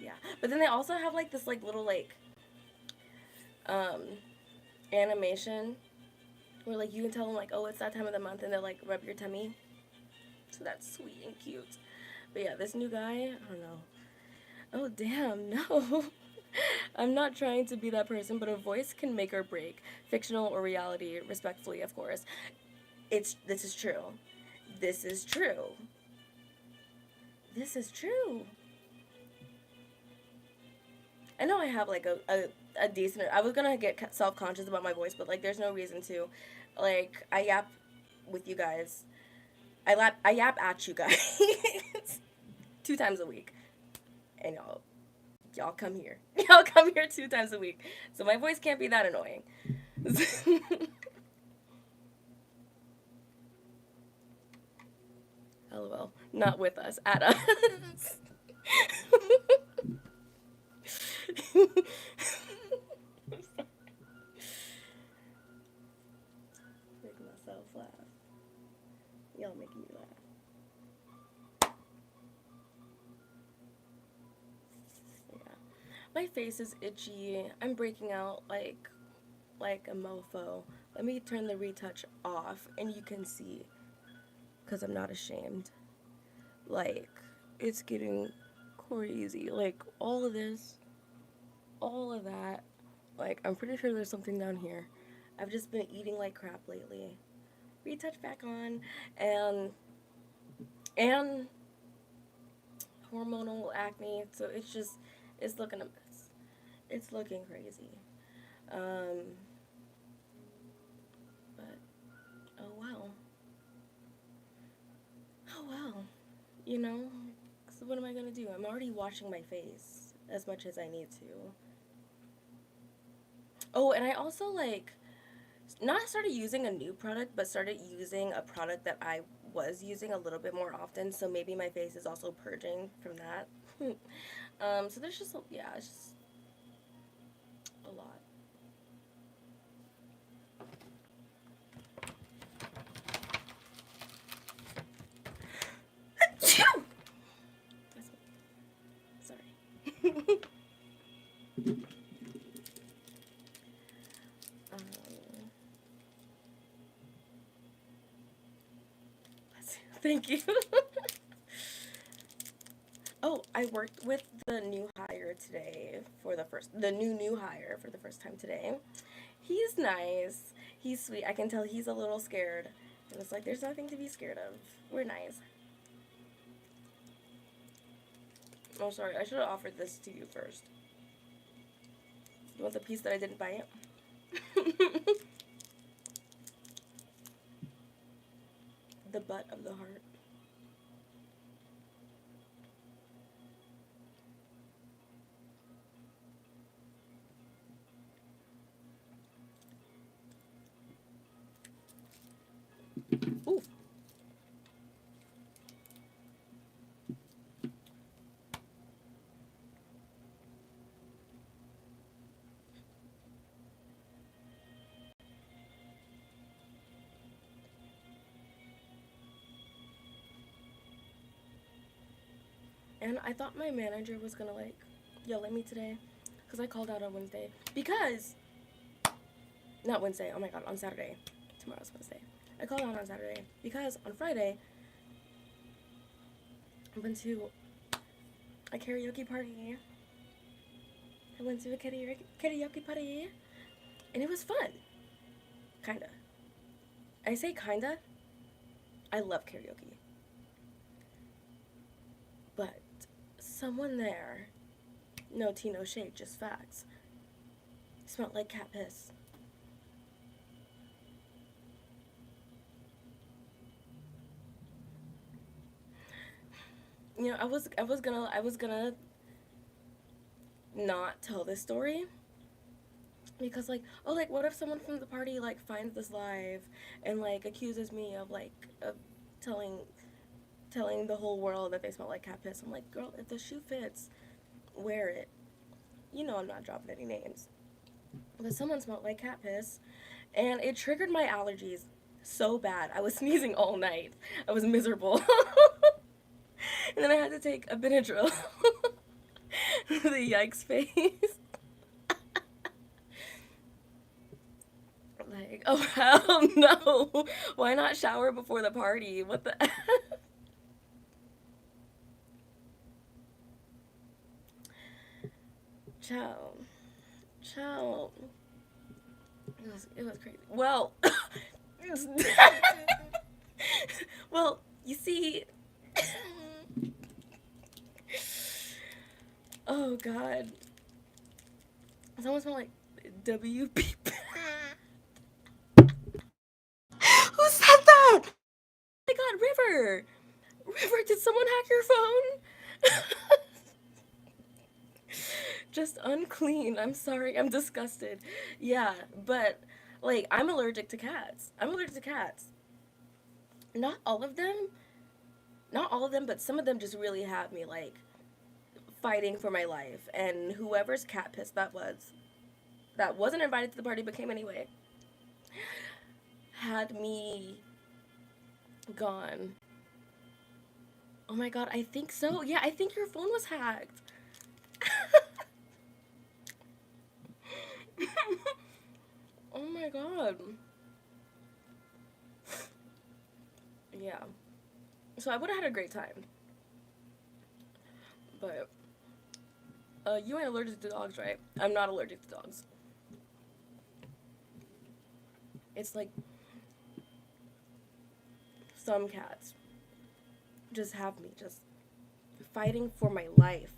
Yeah. But then they also have like this like little like um animation where like you can tell them like, oh, it's that time of the month, and they'll like rub your tummy. So that's sweet and cute. But yeah, this new guy, I don't know. Oh damn, no. I'm not trying to be that person, but a voice can make or break, fictional or reality, respectfully, of course. This is true. This is true. This is true. I know I have like a decent. I was gonna get self conscious about my voice, but like, there's no reason to. Like, I yap with you guys. I yap at you guys 2 times a week, and y'all come here. Y'all come here 2 times a week, so my voice can't be that annoying. LOL. Not with us. At us. Make myself laugh. Y'all making me laugh. Yeah. My face is itchy. I'm breaking out like a mofo. Let me turn the retouch off and you can see. Because I'm not ashamed. Like, it's getting crazy. Like, all of this, all of that. Like, I'm pretty sure there's something down here. I've just been eating like crap lately. Retouch back on, and hormonal acne. So it's looking a mess. It's looking crazy. But oh well. Oh well. You know. So what am I gonna do? I'm already washing my face as much as I need to. Oh, and I also like not started using a new product, but started using a product that I was using a little bit more often. So maybe my face is also purging from that. So there's just yeah, it's just a lot. Sorry. um, Thank you. Oh, I worked with the new hire today the new hire for the first time today. He's nice. He's sweet. I can tell he's a little scared. And it's like, there's nothing to be scared of. We're nice. Oh, sorry. I should have offered this to you first. You want the piece that I didn't buy it? The butt of the heart. Ooh. And I thought my manager was gonna like yell at me today because I called out on Wednesday. Because, not Wednesday, oh my god, on Saturday. Tomorrow's Wednesday. I called out on Saturday because on Friday I went to a karaoke party. I went to a karaoke party and it was fun. Kinda. I say kinda. I love karaoke. But someone there, no tea, no shade, just facts, smelled like cat piss. You know, I was gonna not tell this story because like, oh, like what if someone from the party like finds this live and like accuses me of telling telling the whole world that they smell like cat piss. I'm like, girl, if the shoe fits, wear it. You know I'm not dropping any names. But someone smelled like cat piss and it triggered my allergies so bad. I was sneezing all night. I was miserable. And then I had to take a Benadryl. The yikes face. Like, oh hell no. Why not shower before the party? What the Ciao. How? It was crazy. Well, well, you see, oh God, someone smelled like WP. Who said that? Oh my God, River. River, did someone hack your phone? Just unclean. I'm sorry. I'm disgusted. Yeah, but like I'm allergic to cats. I'm allergic to cats. Not all of them. Not all of them, but some of them just really have me like fighting for my life. And whoever's cat piss that wasn't invited to the party but came anyway, had me gone. Oh my God, I think so. Yeah, I think your phone was hacked. Oh my God. Yeah. So I would have had a great time. But you ain't allergic to dogs, right? I'm not allergic to dogs. It's like some cats just have me just fighting for my life.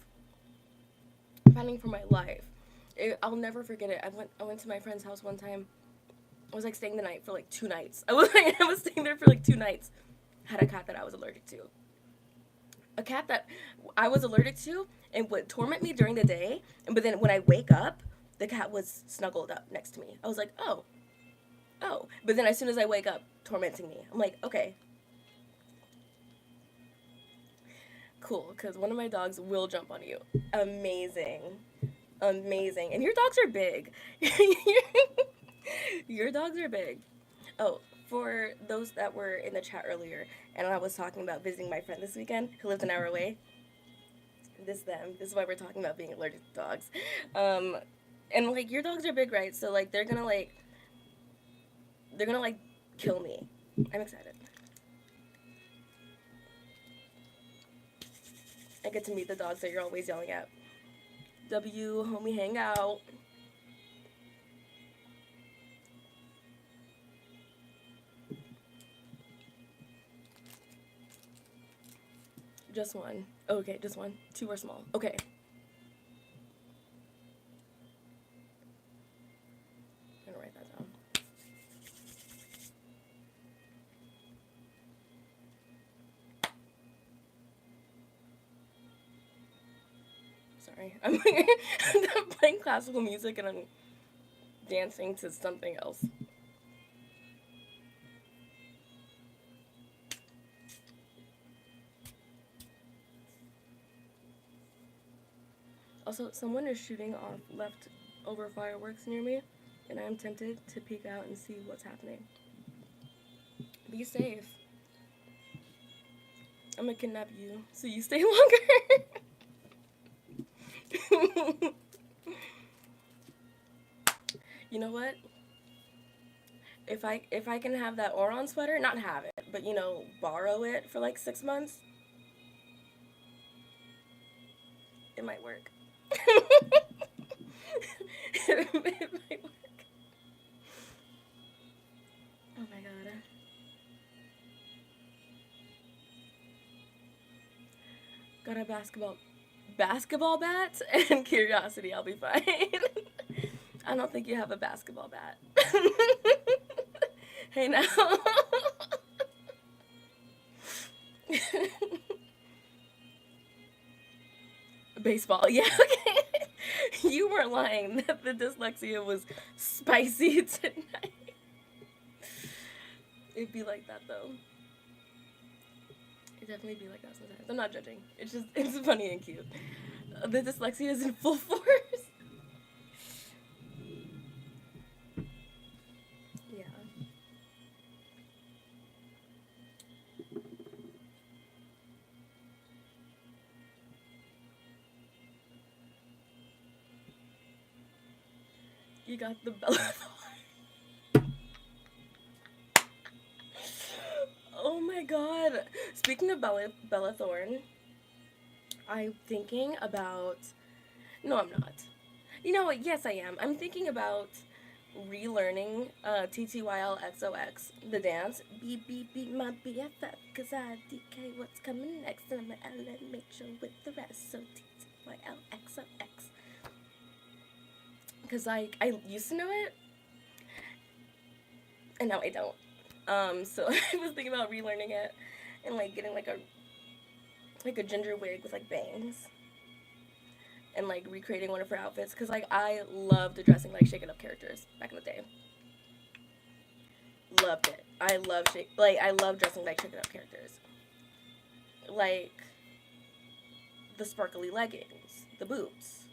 Fighting for my life. I'll never forget it. I went to my friend's house one time. I was like staying the night for like 2 nights. I was staying there for like 2 nights. Had a cat that I was allergic to. A cat that I was allergic to and would torment me during the day. But then when I wake up, the cat was snuggled up next to me. I was like, oh, oh. But then as soon as I wake up, tormenting me. I'm like, okay, cool. Because one of my dogs will jump on you. Amazing. Amazing. And your dogs are big. Your dogs are big. Oh, for those that were in the chat earlier, and I was talking about visiting my friend this weekend who lives an hour away. Them. This is why we're talking about being allergic to dogs. Um, and like your dogs are big, right? So like they're gonna like kill me. I'm excited. I get to meet the dogs that you're always yelling at. W, homie, hang out. Just one. Okay, just one. Two are small. Okay. I'm gonna write that down. Sorry. I'm playing classical music and I'm dancing to something else. Also, someone is shooting off leftover fireworks near me, and I am tempted to peek out and see what's happening. Be safe. I'm gonna kidnap you so you stay longer. You know what? If I can have that Oron sweater, not have it, but borrow it for like 6 months, it might work. It might work. Oh my God. Got a basketball bat and curiosity. I'll be fine. I don't think you have a basketball bat. Hey now. Baseball. Yeah. Okay. You weren't lying that the dyslexia was spicy tonight. It'd be like that though. It'd definitely be like that sometimes. I'm not judging. It's funny and cute. The dyslexia is in full force. Yeah. You got the Bella. Oh my God. Speaking of Bella Thorne, I'm thinking about. No, I'm not. You know what? Yes, I am. I'm thinking about relearning TTYLXOX, the dance. Beep, beep, beep, my BFF, cause I DK what's coming next. And I'm an LM, make sure with the rest. So TTYLXOX. Cause I used to know it, and now I don't. So I was thinking about relearning it and like getting like a ginger wig with like bangs and like recreating one of her outfits because like I loved dressing like Shake It Up characters back in the day. Loved it. I love dressing like Shake It Up characters. Like the sparkly leggings, the boots,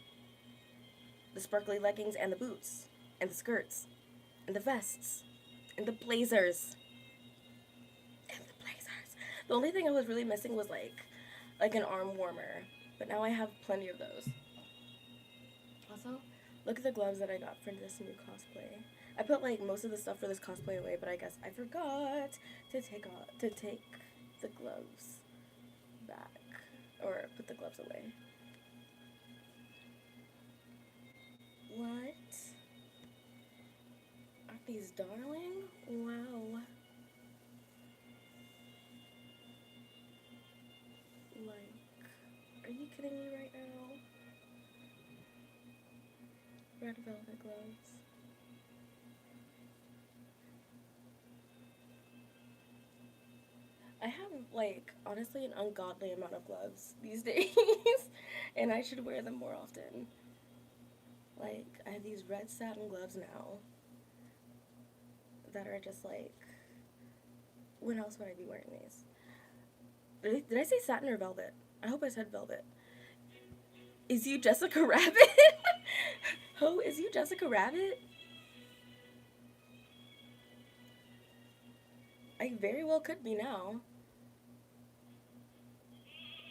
the sparkly leggings and the boots, and the skirts, and the vests, and the blazers, and the blazers. The only thing I was really missing was like an arm warmer, but now I have plenty of those. Also, look at the gloves that I got for this new cosplay. I put like most of the stuff for this cosplay away, but I guess I forgot to take the gloves back or put the gloves away. What? Aren't these darling? Wow. Like, are you kidding me right now? Red velvet gloves. I have like honestly an ungodly amount of gloves these days, and I should wear them more often. Like I have these red satin gloves now that are just like, when else would I be wearing these? Did I say satin or velvet? I hope I said velvet. Is you Jessica Rabbit? Oh, is you Jessica Rabbit? I very well could be now.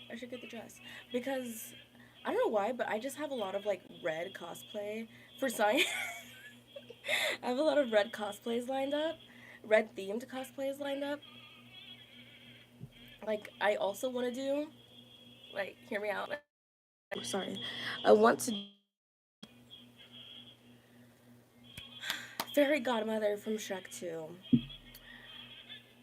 I should get the dress because I don't know why, but I just have a lot of like red cosplay for science. I have a lot of red cosplays lined up, red themed cosplays lined up. Like I also want to do, like, hear me out. Sorry, I want to fairy godmother from Shrek 2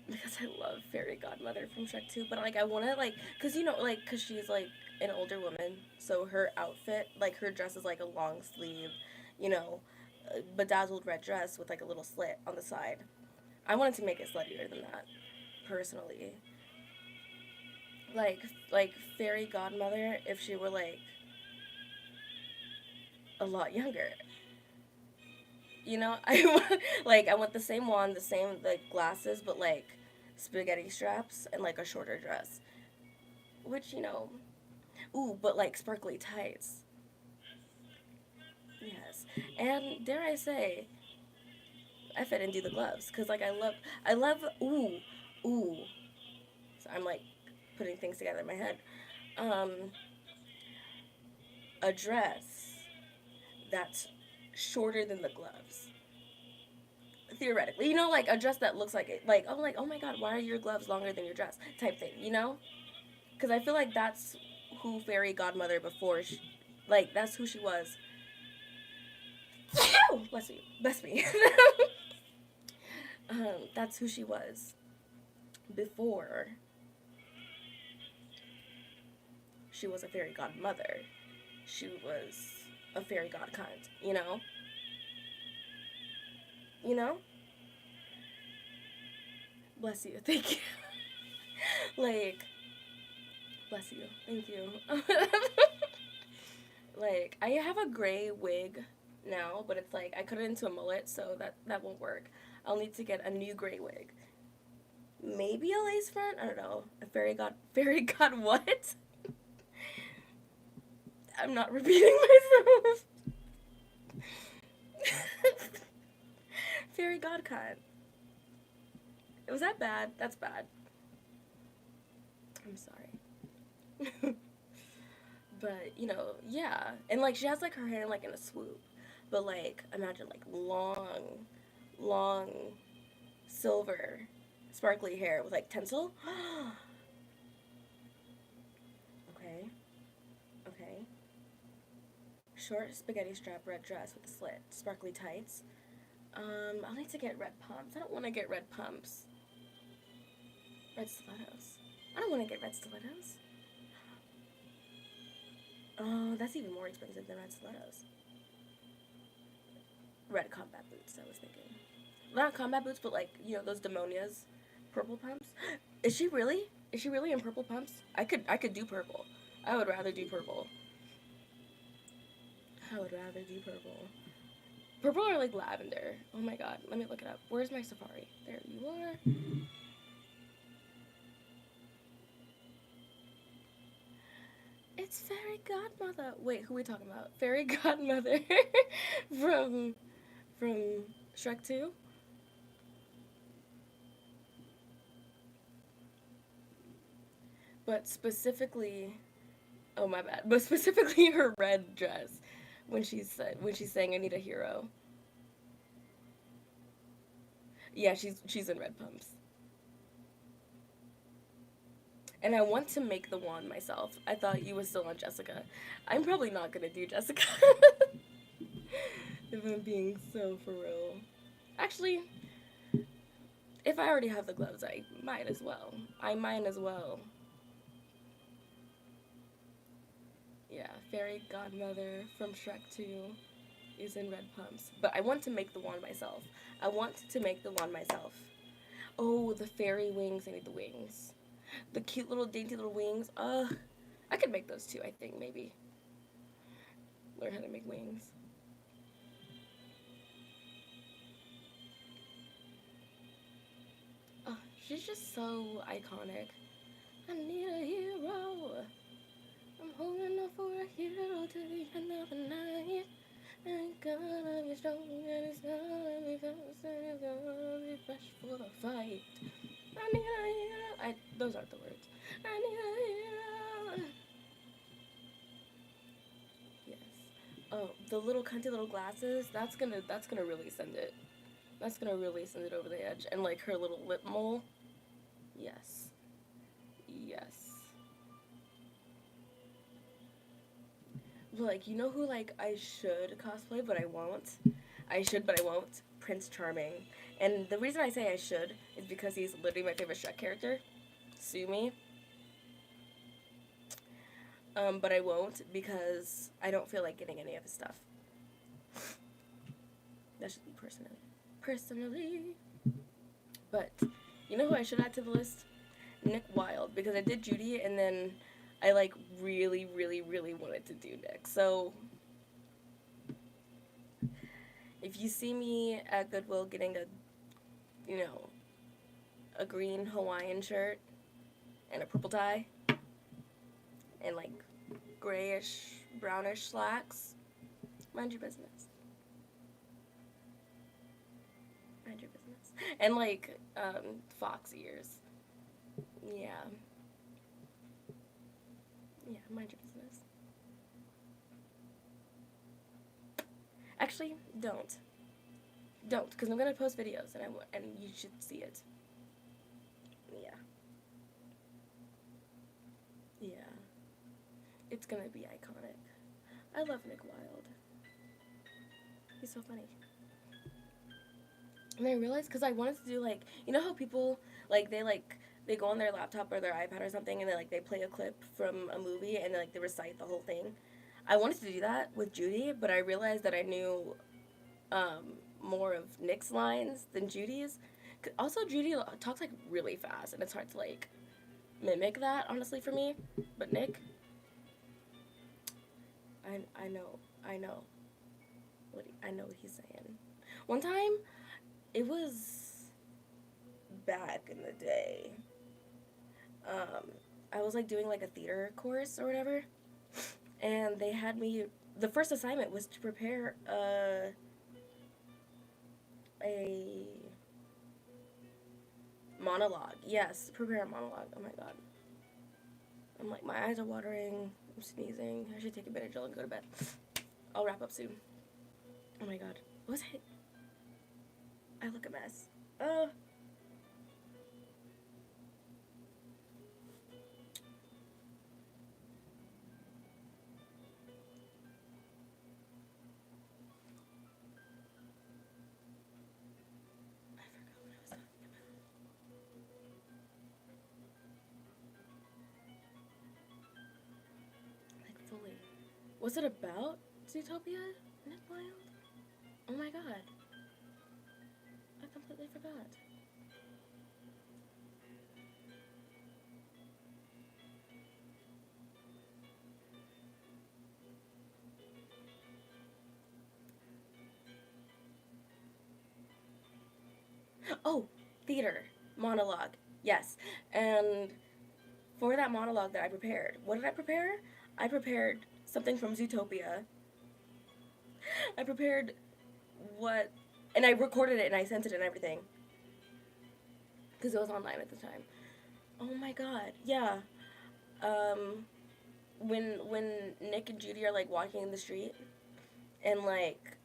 because I love fairy godmother from Shrek 2. But like I want to like, cause you know like, cause she's like an older woman, so her outfit, like her dress is like a long sleeve, you know, bedazzled red dress with like a little slit on the side. I wanted to make it sluttier than that, personally. Like like fairy godmother if she were like a lot younger. You know, I want the same wand, the same like glasses, but like spaghetti straps and like a shorter dress. Which ooh, but like sparkly tights. Yes, and dare I say, I fit and do the gloves because like I love ooh. So I'm like putting things together in my head. Um, a dress that's shorter than the gloves. Theoretically, like a dress that looks like it, like I'm like, oh my god, why are your gloves longer than your dress? Type thing. Because I feel like that's who fairy godmother before, like that's who she was. Oh, bless you, bless me. That's who she was before she was a fairy godmother. She was a fairy god kind. You know. Bless you, thank you. Like, bless you, thank you. Like, I have a gray wig now, but it's like I cut it into a mullet, so that won't work. I'll need to get a new gray wig. Maybe a lace front. I don't know. A fairy god what? I'm not repeating myself. Fairy god kind. Was that bad? That's bad. I'm sorry. But yeah, and like she has like her hair like in a swoop, but like imagine like long, silver, sparkly hair with like tinsel. Okay, okay. short spaghetti strap red dress with a slit, sparkly tights. I'll need to get red pumps. I don't want to get red pumps. Red stilettos. I don't want to get red stilettos. Oh, that's even more expensive than red stilettos. Red combat boots, I was thinking. Not combat boots, but like, you know, those demonias. Purple pumps. Is she really? Is she really in purple pumps? I could do purple. I would rather do purple. I would rather do purple. Purple or like lavender. Oh my god. Let me look it up. Where's my safari? There you are. It's Fairy Godmother. Wait, who are we talking about? Fairy Godmother from Shrek 2? But specifically, oh my bad. But specifically her red dress when she's saying I need a hero. Yeah, she's in red pumps. And I want to make the wand myself. I thought you were still on Jessica. I'm probably not gonna do Jessica. If I'm being so for real. Actually, if I already have the gloves, I might as well. I might as well. Yeah, Fairy Godmother from Shrek 2 is in red pumps. But I want to make the wand myself. I want to make the wand myself. Oh, the fairy wings. I need the wings. The cute little dainty little wings. I could make those too, I think, maybe. Learn how to make wings. Oh, she's just so iconic. I need a hero. I'm holding up for a hero to the end of the night. Ain't gonna be strong and it's gonna be fast and it's gonna be fresh for the fight. I need a hero. Those aren't the words. I need a hero. Yes. Oh, the little cunty little glasses. That's gonna really send it. That's gonna really send it over the edge. And like her little lip mole. Yes. Yes. Like, you know who, like, I should cosplay, but I won't? I should, but I won't? Prince Charming. And the reason I say I should is because he's literally my favorite Shrek character. Sue me. But I won't because I don't feel like getting any of his stuff. That's just me personally. Personally. But, you know who I should add to the list? Nick Wilde. Because I did Judy, and then I, like, really, really, really wanted to do Nick. So, if you see me at Goodwill getting a green Hawaiian shirt and a purple tie and, like, grayish, brownish slacks, mind your business. Mind your business. And, like, fox ears. Yeah. Yeah, mind your business. Actually, don't. Don't, because I'm gonna post videos and you should see it. Yeah. Yeah. It's gonna be iconic. I love Nick Wilde. He's so funny. And I realized, because I wanted to do, like, you know how people, like, they go on their laptop or their iPad or something and they play a clip from a movie and they recite the whole thing. I wanted to do that with Judy, but I realized that I knew more of Nick's lines than Judy's. Also, Judy talks like really fast and it's hard to like mimic that, honestly, for me. But Nick, I know what he's saying. One time, it was back in the day. I was like doing like a theater course or whatever, and they had me. The first assignment was to prepare a monologue. Yes, prepare a monologue. Oh my god. I'm like, my eyes are watering. I'm sneezing. I should take a Benadryl and go to bed. I'll wrap up soon. Oh my god. What was it? I look a mess. Was it about Zootopia? Nick Wilde? Oh my god. I completely forgot. Oh, theater. Monologue. Yes. And for that monologue that I prepared, what did I prepare? I prepared something from Zootopia. I prepared what, and I recorded it and I sent it and everything because it was online at the time. Oh my god, yeah. Um, when Nick and Judy are like walking in the street and like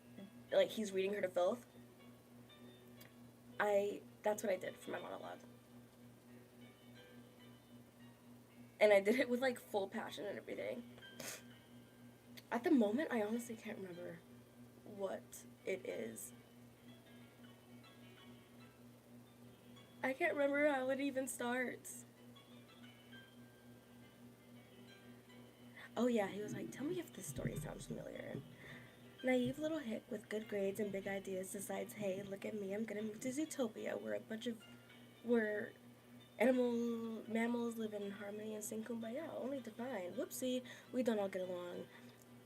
he's reading her to filth. That's what I did for my monologue, and I did it with like full passion and everything. At the moment, I honestly can't remember what it is. I can't remember how it even starts. Oh yeah, he was like, tell me if this story sounds familiar. Naive little hick with good grades and big ideas decides, hey, look at me, I'm gonna move to Zootopia, where mammals live in harmony and sing kumbaya, only to find, whoopsie, we don't all get along.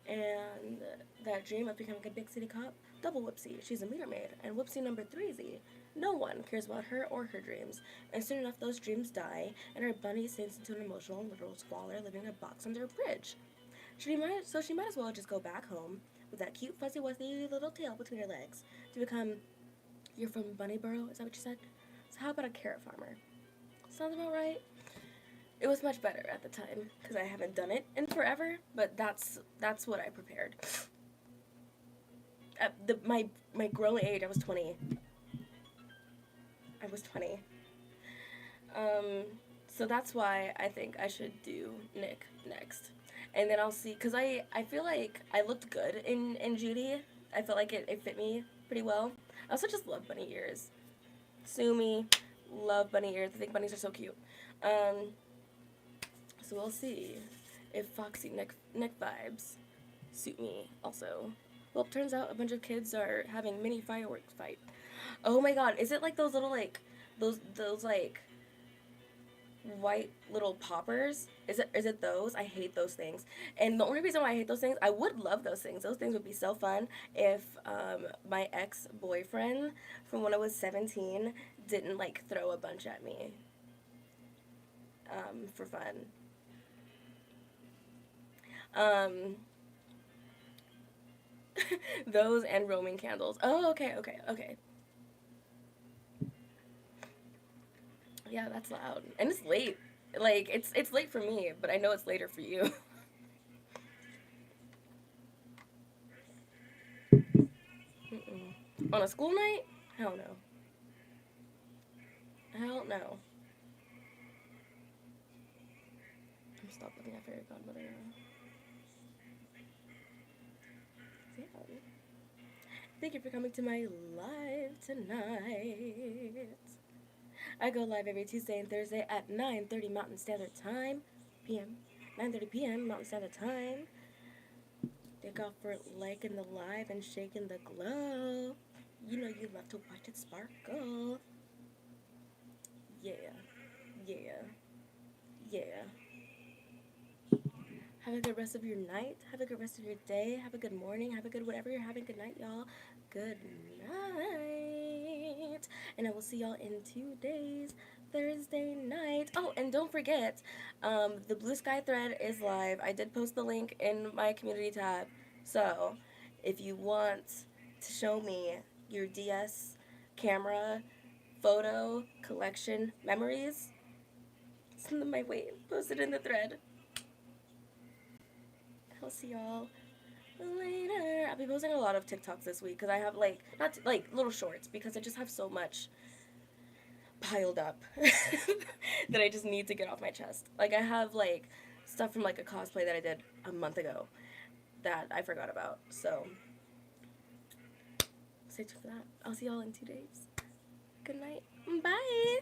And that dream of becoming a big city cop, double whoopsie, she's a meter maid. And whoopsie number 3Z, no one cares about her or her dreams. And soon enough, those dreams die, and her bunny sinks into an emotional and literal squalor, living in a box under a bridge. She might as well just go back home with that cute, fuzzy, wuzzy little tail between her legs to become. You're from Bunnyboro, is that what you said? So how about a carrot farmer? Sounds about right. It was much better at the time because I haven't done it in forever, but that's what I prepared. At my grown age, I was 20. I was 20. So that's why I think I should do Nick next. And then I'll see, because I feel like I looked good in Judy. I felt like it fit me pretty well. I also just love bunny ears. Sue me, love bunny ears. I think bunnies are so cute. So we'll see if Foxy Nick vibes suit me also. Well, it turns out a bunch of kids are having mini fireworks fight. Oh my god, is it like those little like those like white little poppers? Is it those? I hate those things. And the only reason why I hate those things, I would love those things. Those things would be so fun if my ex-boyfriend from when I was 17 didn't like throw a bunch at me for fun. Those and Roman candles. Oh, okay. Yeah, that's loud. And it's late. Like, it's late for me, but I know it's later for you. On a school night? Hell no. Hell no. I'm stop looking at Fairy Godmother now. Yeah. Thank you for coming to my live tonight. I go live every Tuesday and Thursday at 9:30 Mountain Standard Time, p.m. 9:30 p.m. Mountain Standard Time. Thank God for liking the live and shaking the glow. You know you love to watch it sparkle. Yeah. Have a good rest of your night. Have a good rest of your day. Have a good morning. Have a good whatever you're having. Good night, y'all. Good night. And I will see y'all in 2 days, Thursday night. Oh, and don't forget, the Blue Sky thread is live. I did post the link in my community tab. So, if you want to show me your DS camera photo collection memories, send them my way. Post it in the thread. I'll see y'all later. I'll be posting a lot of TikToks this week because I have not little shorts because I just have so much piled up that I just need to get off my chest. Like I have stuff from a cosplay that I did a month ago that I forgot about. So stay tuned for that. I'll see y'all in 2 days. Good night. Bye.